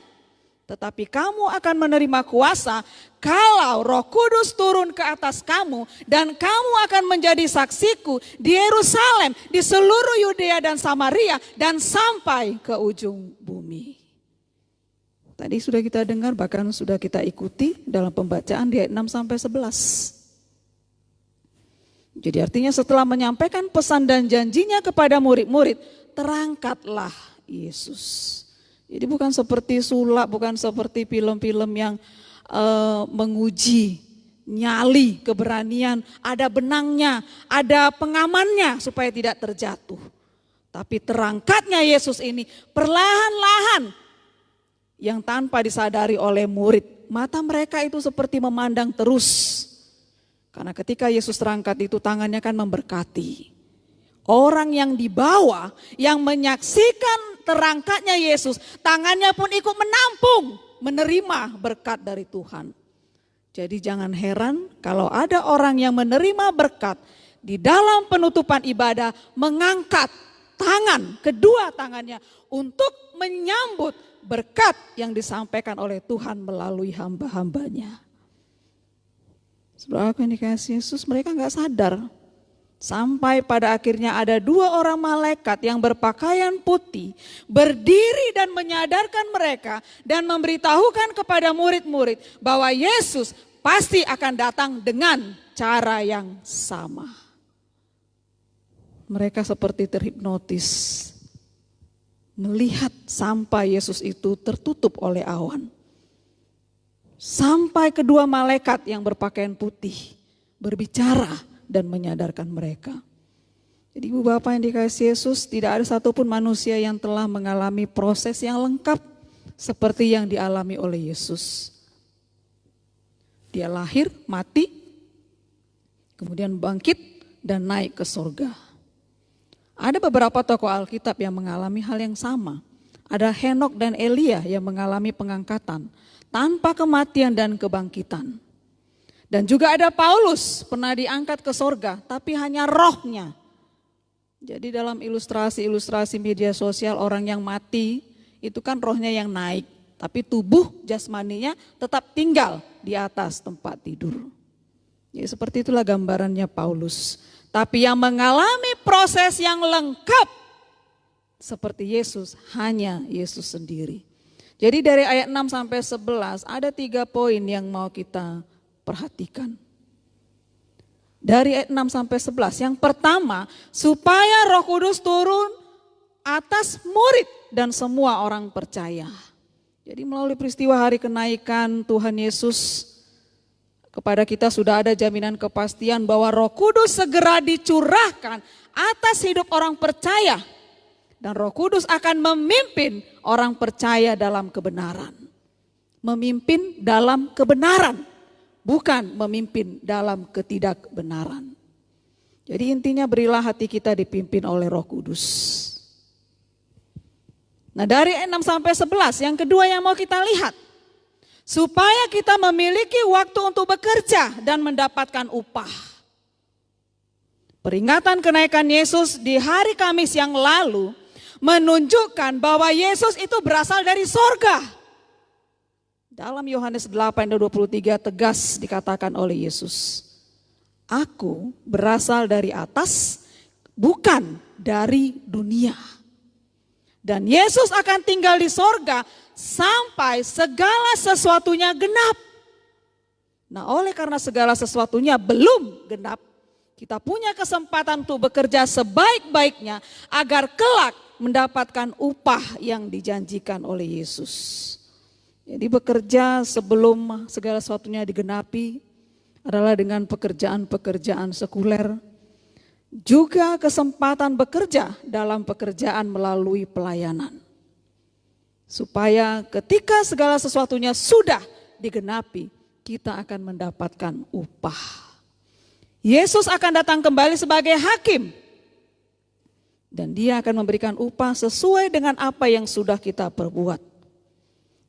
Tetapi kamu akan menerima kuasa kalau Roh Kudus turun ke atas kamu dan kamu akan menjadi saksiku di Yerusalem, di seluruh Yudea dan Samaria dan sampai ke ujung bumi. Tadi sudah kita dengar, bahkan sudah kita ikuti dalam pembacaan di ayat 6 sampai 11. Jadi artinya setelah menyampaikan pesan dan janjinya kepada murid-murid, terangkatlah Yesus. Jadi bukan seperti sulap, bukan seperti film-film yang menguji nyali, keberanian, ada benangnya, ada pengamannya supaya tidak terjatuh. Tapi terangkatnya Yesus ini perlahan-lahan yang tanpa disadari oleh murid. Mata mereka itu seperti memandang terus. Karena ketika Yesus terangkat itu tangannya kan memberkati. Orang yang di bawah, yang menyaksikan terangkatnya Yesus, tangannya pun ikut menampung, menerima berkat dari Tuhan. Jadi jangan heran kalau ada orang yang menerima berkat di dalam penutupan ibadah mengangkat tangan, kedua tangannya untuk menyambut berkat yang disampaikan oleh Tuhan melalui hamba-hambanya. Saudara yang dikasihi Yesus, mereka nggak sadar. Sampai pada akhirnya ada 2 orang malaikat yang berpakaian putih berdiri dan menyadarkan mereka dan memberitahukan kepada murid-murid bahwa Yesus pasti akan datang dengan cara yang sama. Mereka seperti terhipnotis melihat sampai Yesus itu tertutup oleh awan. Sampai kedua malaikat yang berpakaian putih berbicara dan menyadarkan mereka. Jadi ibu bapak yang dikasihi Yesus, tidak ada satupun manusia yang telah mengalami proses yang lengkap seperti yang dialami oleh Yesus. Dia lahir, mati, kemudian bangkit dan naik ke surga. Ada beberapa tokoh Alkitab yang mengalami hal yang sama. Ada Henok dan Elia yang mengalami pengangkatan tanpa kematian dan kebangkitan. Dan juga ada Paulus pernah diangkat ke sorga tapi hanya rohnya. Jadi dalam ilustrasi media sosial orang yang mati itu kan rohnya yang naik. Tapi tubuh jasmaninya tetap tinggal di atas tempat tidur. Ya, seperti itulah gambarannya Paulus. Tapi yang mengalami proses yang lengkap seperti Yesus hanya Yesus sendiri. Jadi dari ayat 6 sampai 11 ada 3 poin yang mau kita perhatikan. Dari ayat 6 sampai 11. Yang pertama, supaya Roh Kudus turun atas murid dan semua orang percaya. Jadi melalui peristiwa hari kenaikan Tuhan Yesus, kepada kita sudah ada jaminan kepastian bahwa Roh Kudus segera dicurahkan atas hidup orang percaya. Dan Roh Kudus akan memimpin orang percaya dalam kebenaran. Memimpin dalam kebenaran, bukan memimpin dalam ketidakbenaran. Jadi intinya berilah hati kita dipimpin oleh Roh Kudus. Nah dari 6 sampai 11 yang kedua yang mau kita lihat. Supaya kita memiliki waktu untuk bekerja dan mendapatkan upah. Peringatan kenaikan Yesus di hari Kamis yang lalu menunjukkan bahwa Yesus itu berasal dari sorga. Dalam Yohanes 8:23 tegas dikatakan oleh Yesus. Aku berasal dari atas, bukan dari dunia. Dan Yesus akan tinggal di sorga sampai segala sesuatunya genap. Nah oleh karena segala sesuatunya belum genap, kita punya kesempatan untuk bekerja sebaik-baiknya agar kelak mendapatkan upah yang dijanjikan oleh Yesus. Jadi bekerja sebelum segala sesuatunya digenapi adalah dengan pekerjaan-pekerjaan sekuler. Juga kesempatan bekerja dalam pekerjaan melalui pelayanan. Supaya ketika segala sesuatunya sudah digenapi, kita akan mendapatkan upah. Yesus akan datang kembali sebagai hakim. Dan dia akan memberikan upah sesuai dengan apa yang sudah kita perbuat.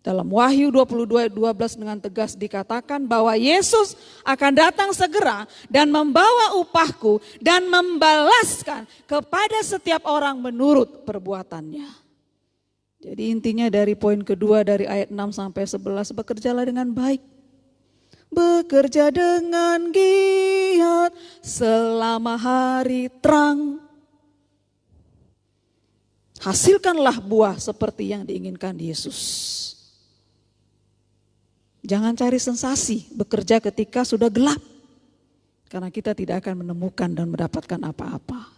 Dalam Wahyu 22:12 dengan tegas dikatakan bahwa Yesus akan datang segera dan membawa upahku dan membalaskan kepada setiap orang menurut perbuatannya. Jadi intinya dari poin kedua dari ayat 6 sampai 11, bekerjalah dengan baik. Bekerja dengan giat selama hari terang. Hasilkanlah buah seperti yang diinginkan Yesus. Jangan cari sensasi bekerja ketika sudah gelap. Karena kita tidak akan menemukan dan mendapatkan apa-apa.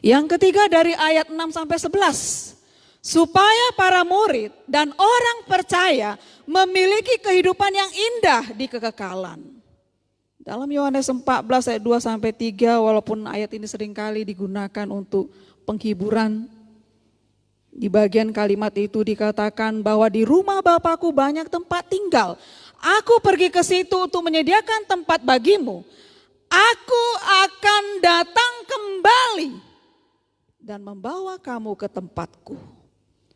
Yang ketiga dari ayat 6 sampai 11. Supaya para murid dan orang percaya memiliki kehidupan yang indah di kekekalan. Dalam Yohanes 14 ayat 2 sampai 3 walaupun ayat ini seringkali digunakan untuk penghiburan. Di bagian kalimat itu dikatakan bahwa di rumah Bapakku banyak tempat tinggal. Aku pergi ke situ untuk menyediakan tempat bagimu. Aku akan datang kembali dan membawa kamu ke tempatku.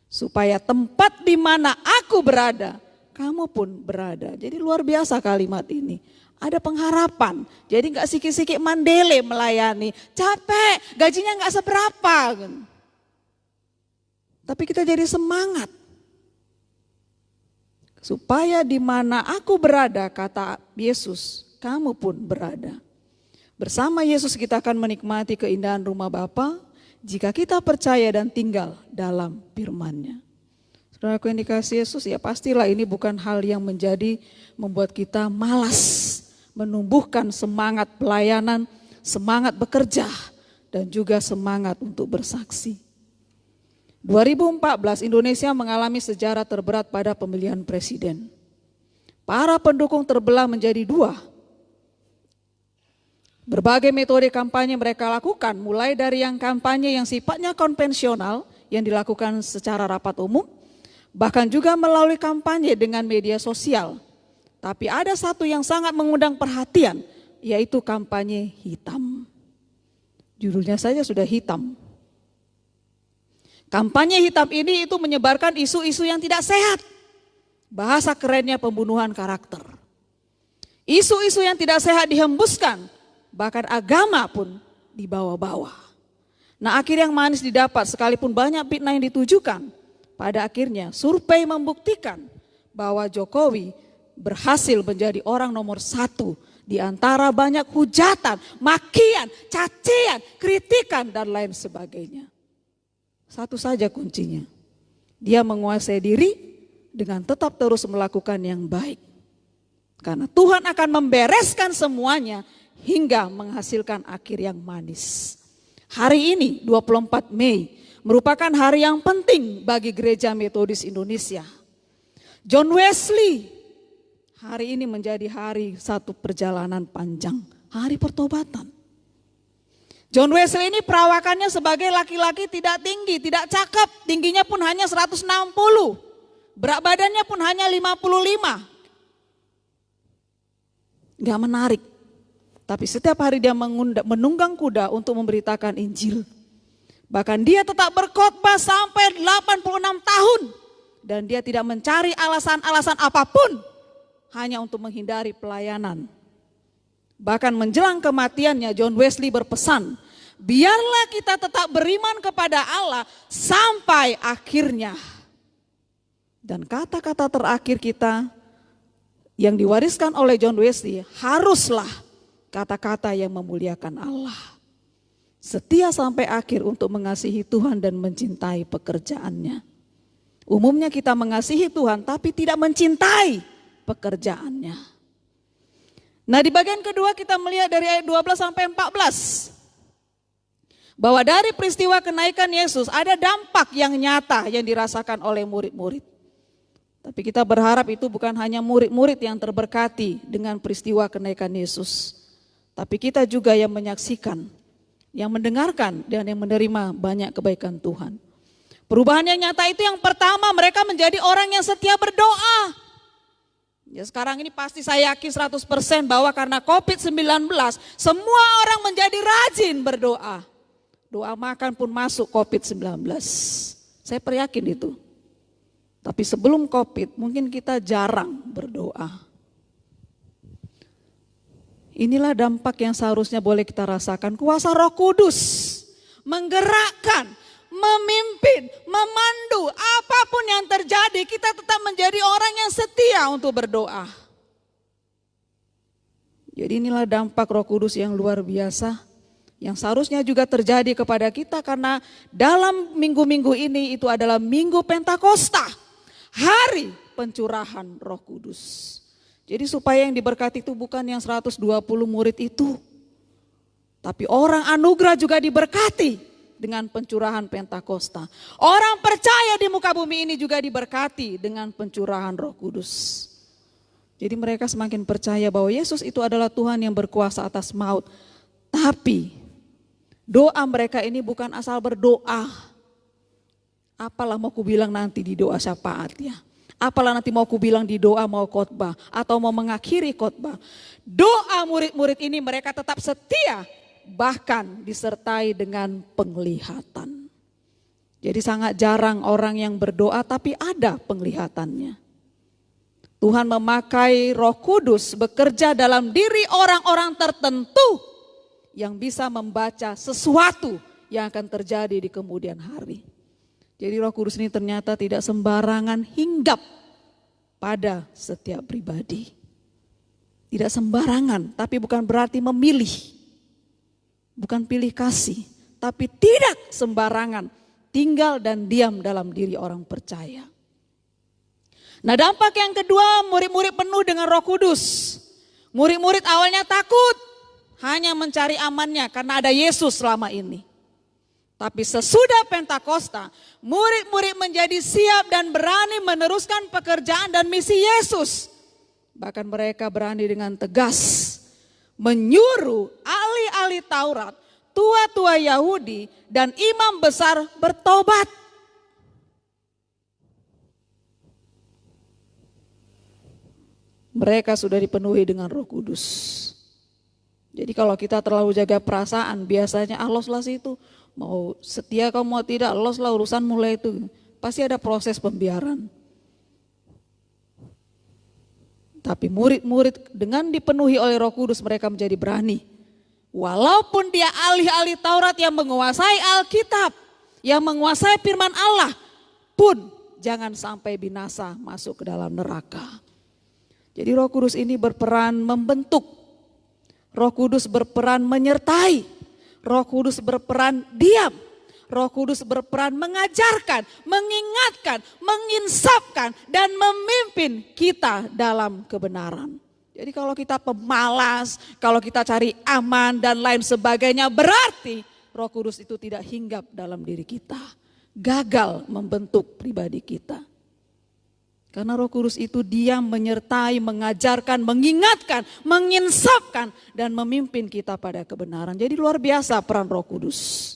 Supaya tempat di mana aku berada, kamu pun berada. Jadi luar biasa kalimat ini. Ada pengharapan. Jadi gak sikik-sikik mandele melayani. Capek, gajinya gak seberapa. Tapi kita jadi semangat. Supaya di mana aku berada, kata Yesus, kamu pun berada. Bersama Yesus kita akan menikmati keindahan rumah Bapa jika kita percaya dan tinggal dalam firman-Nya. Saudaraku yang dikasihi Yesus, ya pastilah ini bukan hal yang membuat kita malas, menumbuhkan semangat pelayanan, semangat bekerja, dan juga semangat untuk bersaksi. 2014 Indonesia mengalami sejarah terberat pada pemilihan presiden. Para pendukung terbelah menjadi dua. Berbagai metode kampanye mereka lakukan, mulai dari yang kampanye yang sifatnya konvensional yang dilakukan secara rapat umum, bahkan juga melalui kampanye dengan media sosial. Tapi ada satu yang sangat mengundang perhatian, yaitu kampanye hitam. Judulnya saja sudah hitam. Kampanye hitam ini itu menyebarkan isu-isu yang tidak sehat. Bahasa kerennya pembunuhan karakter. Isu-isu yang tidak sehat dihembuskan, bahkan agama pun dibawa-bawa. Nah, akhir yang manis didapat sekalipun banyak fitnah yang ditujukan. Pada akhirnya survei membuktikan bahwa Jokowi berhasil menjadi orang nomor 1 di antara banyak hujatan, makian, cacian, kritikan dan lain sebagainya. Satu saja kuncinya, dia menguasai diri dengan tetap terus melakukan yang baik. Karena Tuhan akan membereskan semuanya hingga menghasilkan akhir yang manis. Hari ini 24 Mei merupakan hari yang penting bagi Gereja Metodis Indonesia. John Wesley, hari ini menjadi hari satu perjalanan panjang, hari pertobatan. John Wesley ini perawakannya sebagai laki-laki tidak tinggi, tidak cakep, tingginya pun hanya 160, berat badannya pun hanya 55. Gak menarik, tapi setiap hari dia menunggang kuda untuk memberitakan Injil. Bahkan dia tetap berkhotbah sampai 86 tahun. Dan dia tidak mencari alasan-alasan apapun hanya untuk menghindari pelayanan. Bahkan menjelang kematiannya John Wesley berpesan, biarlah kita tetap beriman kepada Allah sampai akhirnya. Dan kata-kata terakhir kita yang diwariskan oleh John Wesley haruslah kata-kata yang memuliakan Allah. Setia sampai akhir untuk mengasihi Tuhan dan mencintai pekerjaannya. Umumnya kita mengasihi Tuhan tapi tidak mencintai pekerjaannya. Nah, di bagian kedua kita melihat dari ayat 12 sampai 14. Bahwa dari peristiwa kenaikan Yesus ada dampak yang nyata yang dirasakan oleh murid-murid. Tapi kita berharap itu bukan hanya murid-murid yang terberkati dengan peristiwa kenaikan Yesus. Tapi kita juga yang menyaksikan, yang mendengarkan dan yang menerima banyak kebaikan Tuhan. Perubahan yang nyata itu yang pertama, mereka menjadi orang yang setia berdoa. Ya, sekarang ini pasti saya yakin 100% bahwa karena COVID-19 semua orang menjadi rajin berdoa. Doa makan pun masuk COVID-19. Saya peryakin itu. Tapi sebelum COVID mungkin kita jarang berdoa. Inilah dampak yang seharusnya boleh kita rasakan. Kuasa Roh Kudus menggerakkan, memimpin, memandu, apapun yang terjadi kita tetap menjadi orang yang setia untuk berdoa. Jadi inilah dampak Roh Kudus yang luar biasa yang seharusnya juga terjadi kepada kita karena dalam minggu-minggu ini itu adalah Minggu Pentakosta, hari pencurahan Roh Kudus. Jadi supaya yang diberkati itu bukan yang 120 murid itu, tapi orang anugerah juga diberkati dengan pencurahan Pentakosta. Orang percaya di muka bumi ini juga diberkati dengan pencurahan Roh Kudus. Jadi mereka semakin percaya bahwa Yesus itu adalah Tuhan yang berkuasa atas maut. Tapi doa mereka ini bukan asal berdoa. Apalah mau ku bilang nanti di doa syafaat ya. Apalah nanti mau ku bilang di doa mau khotbah atau mau mengakhiri khotbah. Doa murid-murid ini mereka tetap setia. Bahkan disertai dengan penglihatan. Jadi sangat jarang orang yang berdoa tapi ada penglihatannya. Tuhan memakai Roh Kudus bekerja dalam diri orang-orang tertentu yang bisa membaca sesuatu yang akan terjadi di kemudian hari. Jadi Roh Kudus ini ternyata tidak sembarangan hinggap pada setiap pribadi. Tidak sembarangan, tapi bukan berarti memilih. Bukan pilih kasih, tapi tidak sembarangan tinggal dan diam dalam diri orang percaya. Nah, dampak yang kedua, murid-murid penuh dengan Roh Kudus. Murid-murid awalnya takut, hanya mencari amannya karena ada Yesus selama ini. Tapi sesudah Pentakosta, murid-murid menjadi siap dan berani meneruskan pekerjaan dan misi Yesus. Bahkan mereka berani dengan tegas menyuruh ahli-ahli Taurat, tua-tua Yahudi dan imam besar bertobat. Mereka sudah dipenuhi dengan Roh Kudus. Jadi kalau kita terlalu jaga perasaan, biasanya loslah itu. Mau setia kau mau tidak, loslah urusan mulai itu. Pasti ada proses pembiaran. Tapi murid-murid dengan dipenuhi oleh Roh Kudus mereka menjadi berani. Walaupun dia ahli-ahli Taurat yang menguasai Alkitab, yang menguasai firman Allah, pun jangan sampai binasa masuk ke dalam neraka. Jadi Roh Kudus ini berperan membentuk, Roh Kudus berperan menyertai, Roh Kudus berperan diam, Roh Kudus berperan mengajarkan, mengingatkan, menginsapkan dan memimpin kita dalam kebenaran. Jadi kalau kita pemalas, kalau kita cari aman dan lain sebagainya, berarti Roh Kudus itu tidak hinggap dalam diri kita, gagal membentuk pribadi kita. Karena Roh Kudus itu diam, menyertai, mengajarkan, mengingatkan, menginsapkan, dan memimpin kita pada kebenaran. Jadi luar biasa peran Roh Kudus.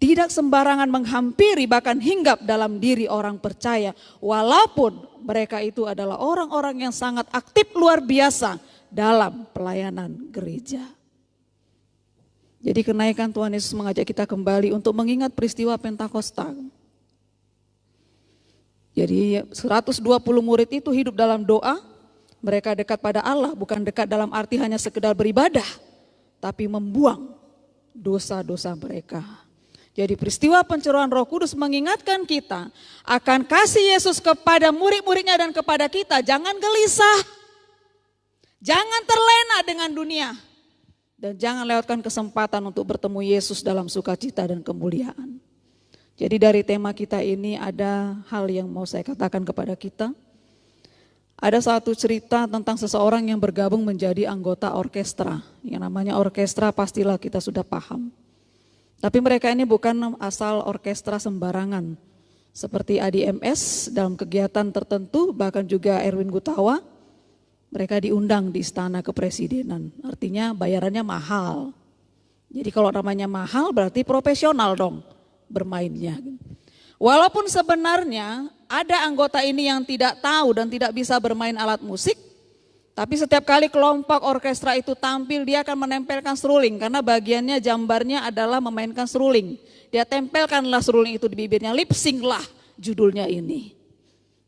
Tidak sembarangan menghampiri bahkan hinggap dalam diri orang percaya. Walaupun mereka itu adalah orang-orang yang sangat aktif luar biasa dalam pelayanan gereja. Jadi kenaikan Tuhan Yesus mengajak kita kembali untuk mengingat peristiwa Pentakosta. Jadi 120 murid itu hidup dalam doa, mereka dekat pada Allah, bukan dekat dalam arti hanya sekedar beribadah, tapi membuang dosa-dosa mereka. Jadi peristiwa pencurahan Roh Kudus mengingatkan kita akan kasih Yesus kepada murid-muridnya dan kepada kita. Jangan gelisah, jangan terlena dengan dunia, dan jangan lewatkan kesempatan untuk bertemu Yesus dalam sukacita dan kemuliaan. Jadi dari tema kita ini ada hal yang mau saya katakan kepada kita. Ada satu cerita tentang seseorang yang bergabung menjadi anggota orkestra. Yang namanya orkestra pastilah kita sudah paham. Tapi mereka ini bukan asal orkestra sembarangan. Seperti ADMS dalam kegiatan tertentu, bahkan juga Erwin Gutawa. Mereka diundang di istana kepresidenan. Artinya bayarannya mahal. Jadi kalau namanya mahal berarti profesional dong bermainnya. Walaupun sebenarnya ada anggota ini yang tidak tahu dan tidak bisa bermain alat musik, tapi setiap kali kelompok orkestra itu tampil dia akan menempelkan seruling karena bagiannya jambarnya adalah memainkan seruling. Dia tempelkanlah seruling itu di bibirnya, lip sync lah judulnya ini.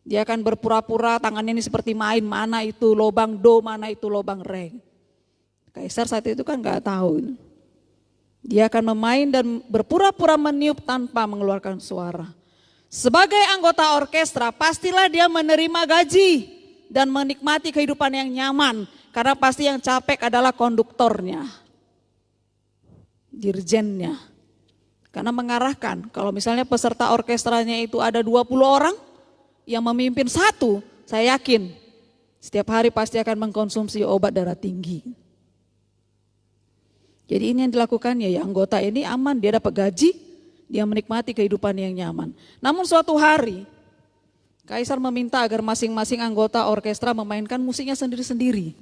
Dia akan berpura-pura tangannya ini seperti main, mana itu lobang do, mana itu lobang re. Kaisar saat itu kan gak tahu. Dia akan memain dan berpura-pura meniup tanpa mengeluarkan suara. Sebagai anggota orkestra pastilah dia menerima gaji dan menikmati kehidupan yang nyaman. Karena pasti yang capek adalah konduktornya, dirjennya. Karena mengarahkan, kalau misalnya peserta orkestranya itu ada 20 orang, yang memimpin satu, saya yakin setiap hari pasti akan mengkonsumsi obat darah tinggi. Jadi ini yang dilakukan ya anggota ini aman, dia dapat gaji, dia menikmati kehidupan yang nyaman. Namun suatu hari, Kaisar meminta agar masing-masing anggota orkestra memainkan musiknya sendiri-sendiri.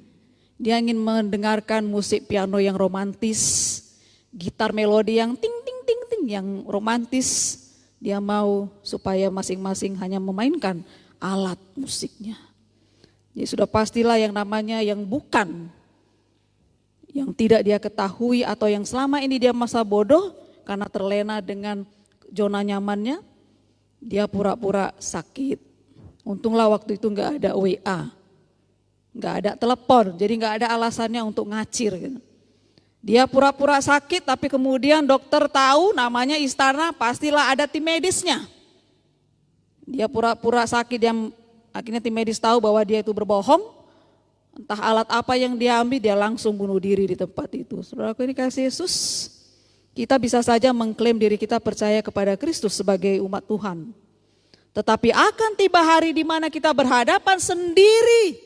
Dia ingin mendengarkan musik piano yang romantis, gitar melodi yang ting ting ting ting yang romantis. Dia mau supaya masing-masing hanya memainkan alat musiknya. Jadi sudah pastilah yang namanya yang bukan, yang tidak dia ketahui atau yang selama ini dia masa bodoh, karena terlena dengan zona nyamannya, dia pura-pura sakit. Untunglah waktu itu nggak ada WA, nggak ada telepon, jadi nggak ada alasannya untuk ngacir gitu. Dia pura-pura sakit, tapi kemudian dokter tahu namanya Istana, pastilah ada tim medisnya. Dia pura-pura sakit, yang akhirnya tim medis tahu bahwa dia itu berbohong. Entah alat apa yang dia ambil, dia langsung bunuh diri di tempat itu. Saudaraku, ini kasih Yesus, kita bisa saja mengklaim diri kita percaya kepada Kristus sebagai umat Tuhan. Tetapi akan tiba hari di mana kita berhadapan sendiri,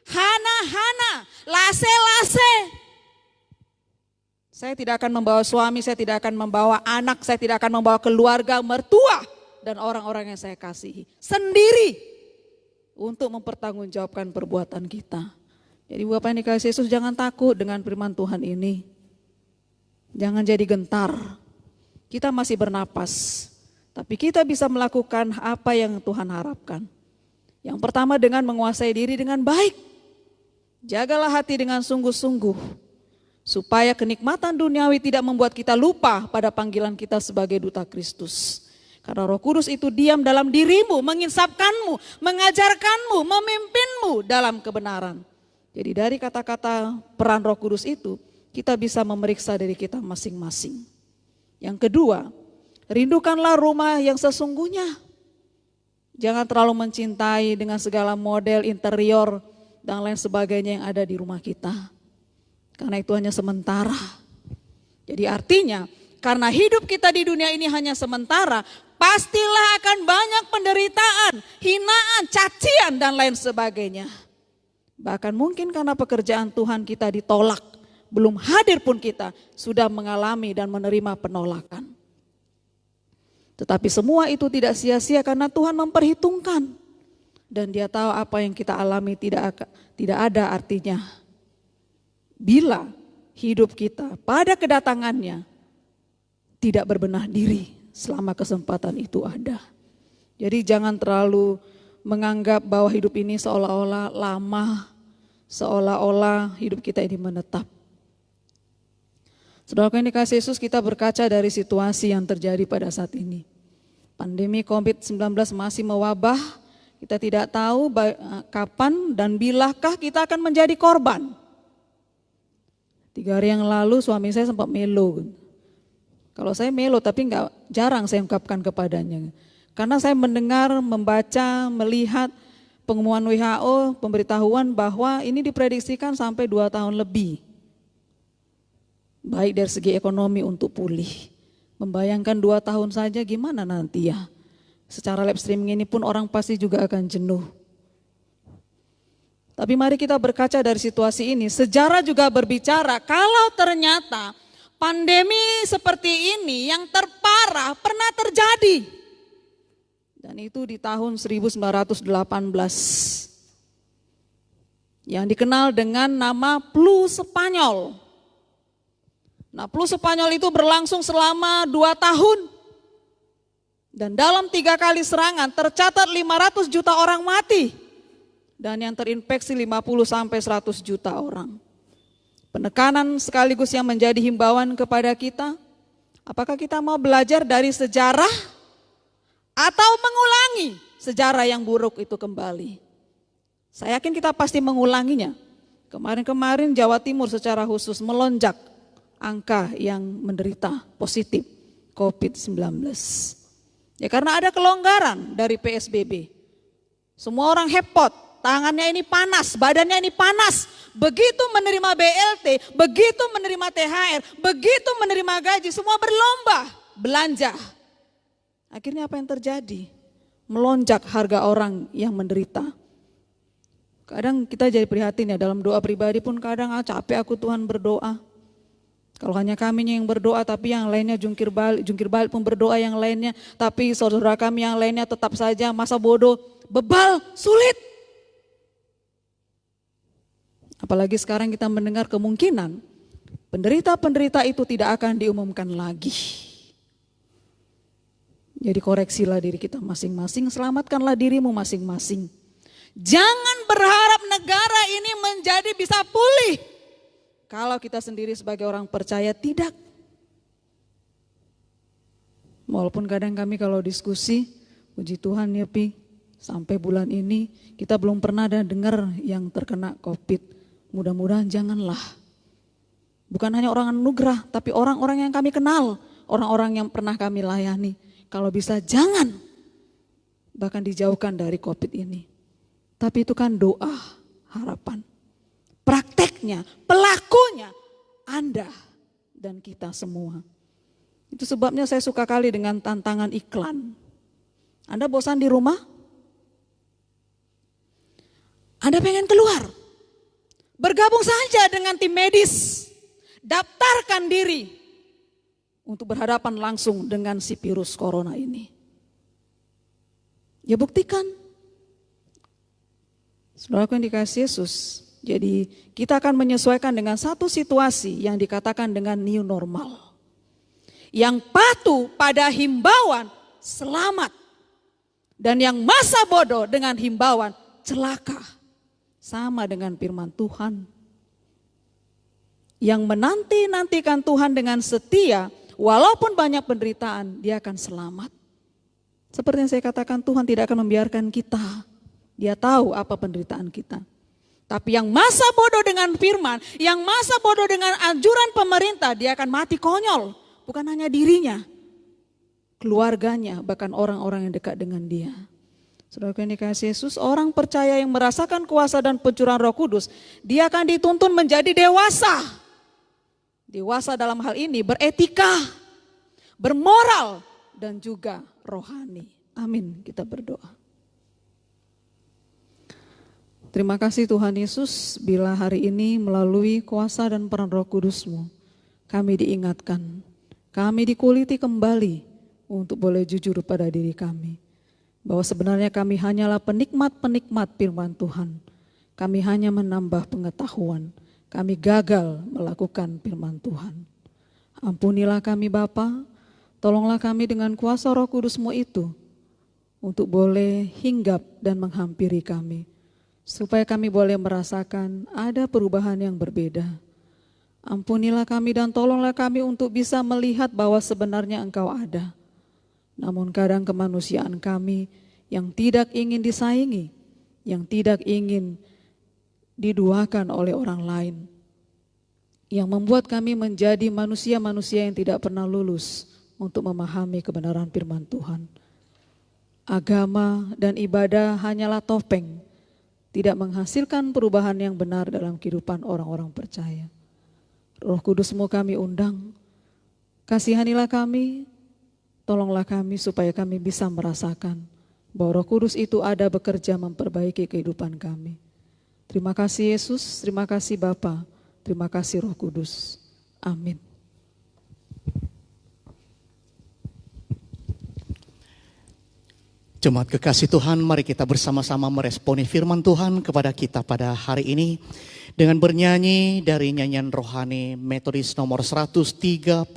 hana-hana, lase-lase. Saya tidak akan membawa suami, saya tidak akan membawa anak, saya tidak akan membawa keluarga, mertua, dan orang-orang yang saya kasihi. Sendiri untuk mempertanggungjawabkan perbuatan kita. Jadi Bapak yang dikasihi Yesus, jangan takut dengan firman Tuhan ini. Jangan jadi gentar. Kita masih bernapas, tapi kita bisa melakukan apa yang Tuhan harapkan. Yang pertama dengan menguasai diri dengan baik. Jagalah hati dengan sungguh-sungguh, supaya kenikmatan duniawi tidak membuat kita lupa pada panggilan kita sebagai duta Kristus. Karena Roh Kudus itu diam dalam dirimu, menginsapkanmu, mengajarkanmu, memimpinmu dalam kebenaran. Jadi dari kata-kata peran Roh Kudus itu, kita bisa memeriksa diri kita masing-masing. Yang kedua, rindukanlah rumah yang sesungguhnya. Jangan terlalu mencintai dengan segala model interior dan lain sebagainya yang ada di rumah kita. Karena itu hanya sementara. Jadi artinya, karena hidup kita di dunia ini hanya sementara, pastilah akan banyak penderitaan, hinaan, cacian, dan lain sebagainya. Bahkan mungkin karena pekerjaan Tuhan kita ditolak, belum hadir pun kita sudah mengalami dan menerima penolakan. Tetapi semua itu tidak sia-sia karena Tuhan memperhitungkan. Dan Dia tahu apa yang kita alami tidak ada artinya bila hidup kita pada kedatangannya tidak berbenah diri selama kesempatan itu ada. Jadi jangan terlalu menganggap bahwa hidup ini seolah-olah lama, seolah-olah hidup kita ini menetap. Saudara yang dikasihi Yesus, kita berkaca dari situasi yang terjadi pada saat ini. Pandemi COVID-19 masih mewabah, kita tidak tahu kapan dan bilakah kita akan menjadi korban. 3 hari yang lalu suami saya sempat melo. Kalau saya melo tapi jarang saya ungkapkan kepadanya. Karena saya mendengar, membaca, melihat pengumuman WHO, pemberitahuan bahwa ini diprediksikan sampai 2 tahun lebih. Baik dari segi ekonomi untuk pulih. Membayangkan 2 tahun saja gimana nanti ya. Secara live streaming ini pun orang pasti juga akan jenuh. Tapi mari kita berkaca dari situasi ini. Sejarah juga berbicara kalau ternyata pandemi seperti ini yang terparah pernah terjadi. Dan itu di tahun 1918. Yang dikenal dengan nama flu Spanyol. Nah, flu Spanyol itu berlangsung selama 2 tahun. Dan dalam 3 kali serangan tercatat 500 juta orang mati. Dan yang terinfeksi 50 sampai 100 juta orang. Penekanan sekaligus yang menjadi himbauan kepada kita, apakah kita mau belajar dari sejarah atau mengulangi sejarah yang buruk itu kembali? Saya yakin kita pasti mengulanginya. Kemarin-kemarin Jawa Timur secara khusus melonjak angka yang menderita positif COVID-19. Ya karena ada kelonggaran dari PSBB. Semua orang hepot. Tangannya ini panas, badannya ini panas. Begitu menerima BLT, begitu menerima THR, begitu menerima gaji, semua berlomba belanja. Akhirnya apa yang terjadi? Melonjak harga orang yang menderita. Kadang kita jadi prihatin ya, dalam doa pribadi pun kadang capek aku Tuhan berdoa. Kalau hanya kami yang berdoa tapi yang lainnya jungkir balik pun berdoa yang lainnya. Tapi saudara kami yang lainnya tetap saja masa bodoh, bebal, sulit. Apalagi sekarang kita mendengar kemungkinan penderita-penderita itu tidak akan diumumkan lagi. Jadi koreksilah diri kita masing-masing, selamatkanlah dirimu masing-masing. Jangan berharap negara ini menjadi bisa pulih kalau kita sendiri sebagai orang percaya tidak. Walaupun kadang kami kalau diskusi, puji Tuhan ya Pi, sampai bulan ini kita belum pernah ada dengar yang terkena COVID. Mudah-mudahan janganlah. Bukan hanya orang anugerah, tapi orang-orang yang kami kenal, orang-orang yang pernah kami layani. Kalau bisa jangan, bahkan dijauhkan dari COVID ini. Tapi itu kan doa, harapan. Prakteknya, pelakunya, Anda dan kita semua. Itu sebabnya saya suka kali dengan tantangan iklan. Anda bosan di rumah? Anda pengen keluar? Bergabung saja dengan tim medis. Daftarkan diri untuk berhadapan langsung dengan si virus corona ini. Ya buktikan. Saudaraku yang dikasihi Yesus, jadi kita akan menyesuaikan dengan satu situasi yang dikatakan dengan new normal. Yang patuh pada himbauan selamat. Dan yang masa bodoh dengan himbauan celaka. Sama dengan firman Tuhan. Yang menanti-nantikan Tuhan dengan setia, walaupun banyak penderitaan, dia akan selamat. Seperti yang saya katakan, Tuhan tidak akan membiarkan kita. Dia tahu apa penderitaan kita. Tapi yang masa bodoh dengan firman, yang masa bodoh dengan anjuran pemerintah, dia akan mati konyol. Bukan hanya dirinya, keluarganya, bahkan orang-orang yang dekat dengan dia. Saudara yang dikasihi Yesus, orang percaya yang merasakan kuasa dan pencurahan Roh Kudus, dia akan dituntun menjadi dewasa. Dewasa dalam hal ini beretika, bermoral, dan juga rohani. Amin, kita berdoa. Terima kasih Tuhan Yesus, bila hari ini melalui kuasa dan peran Roh Kudus-Mu, kami diingatkan, kami dikuliti kembali untuk boleh jujur pada diri kami. Bahwa sebenarnya kami hanyalah penikmat-penikmat firman Tuhan. Kami hanya menambah pengetahuan. Kami gagal melakukan firman Tuhan. Ampunilah kami Bapa, tolonglah kami dengan kuasa Roh Kudus-Mu itu. Untuk boleh hinggap dan menghampiri kami. Supaya kami boleh merasakan ada perubahan yang berbeda. Ampunilah kami dan tolonglah kami untuk bisa melihat bahwa sebenarnya Engkau ada. Namun kadang kemanusiaan kami yang tidak ingin disaingi, yang tidak ingin diduakan oleh orang lain, yang membuat kami menjadi manusia-manusia yang tidak pernah lulus untuk memahami kebenaran firman Tuhan. Agama dan ibadah hanyalah topeng, tidak menghasilkan perubahan yang benar dalam kehidupan orang-orang percaya. Roh Kudus-Mu kami undang, kasihanilah kami, tolonglah kami supaya kami bisa merasakan bahwa Roh Kudus itu ada bekerja memperbaiki kehidupan kami. Terima kasih Yesus, terima kasih Bapa, terima kasih Roh Kudus. Amin. Jemaat kekasih Tuhan, mari kita bersama-sama meresponi firman Tuhan kepada kita pada hari ini dengan bernyanyi dari nyanyian rohani Metodis nomor 136,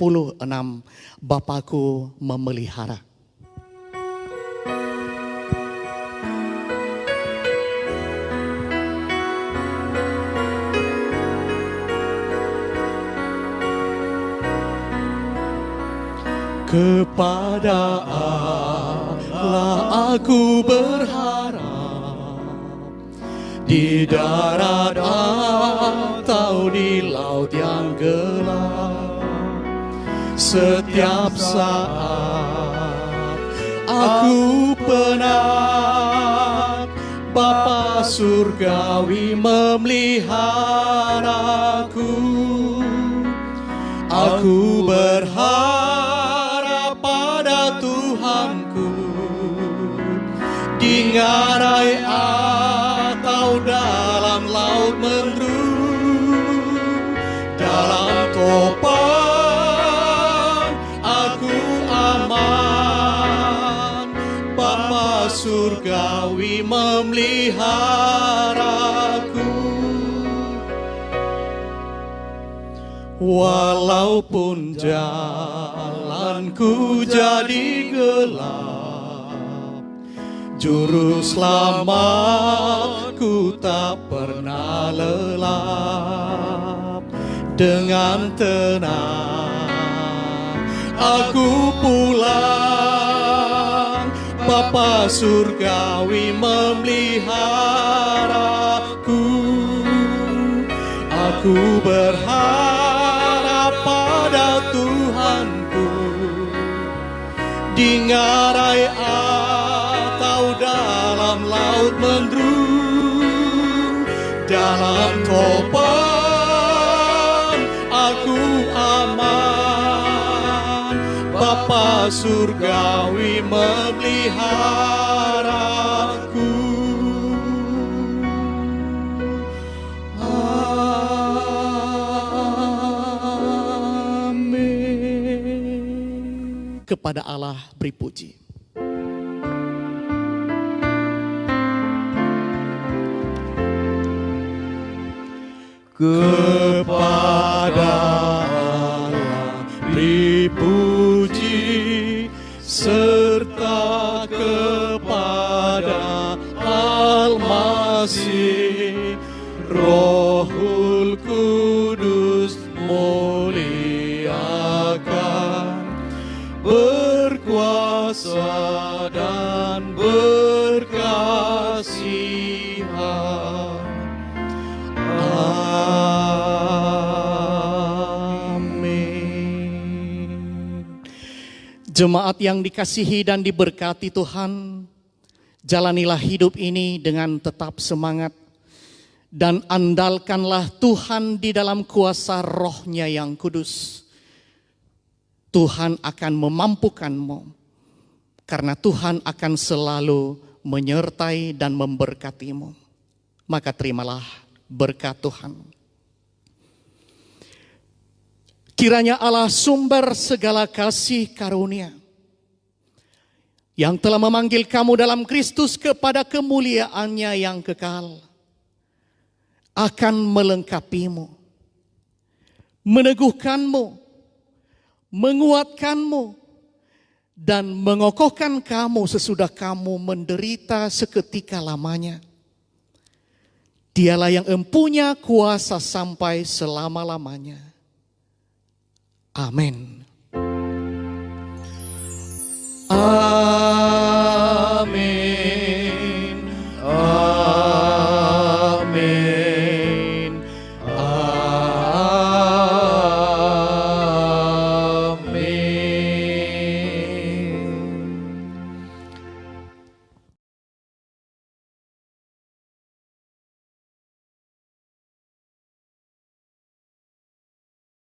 Bapakku Memelihara. Kepada Allah aku berharap, di darat atau di laut yang gelap. Setiap saat aku penat, Bapa surgawi memeliharaku. Aku berharap pada Tuhanku, di ngarai atau dalam laut mendung, dalam topang aku aman. Bapa surgawi memeliharaku. Walaupun jalanku jadi gelap, juru selamatku tak pernah lelap. Dengan tenang aku pulang. Bapa surgawi memeliharaku. Aku berharap pada Tuhanku di ngarai atau dalam laut mendung, dalam topan aku aman. Bapa surgawi memeliharaku. Amin. Kepada Allah beri puji. Kepada Allah beri puji, serta kepada Al-Masih, Rohul Kudus muliakan, berkuasa dan berkasihan. Amin. Jemaat yang dikasihi dan diberkati Tuhan, jalanilah hidup ini dengan tetap semangat dan andalkanlah Tuhan di dalam kuasa Roh-Nya yang kudus. Tuhan akan memampukanmu karena Tuhan akan selalu menyertai dan memberkatimu. Maka terimalah berkat Tuhan. Kiranya Allah sumber segala kasih karunia yang telah memanggil kamu dalam Kristus kepada kemuliaannya yang kekal akan melengkapimu, meneguhkanmu, menguatkanmu, dan mengokohkan kamu sesudah kamu menderita seketika lamanya. Dialah yang empunya kuasa sampai selama-lamanya. Amin. Amin.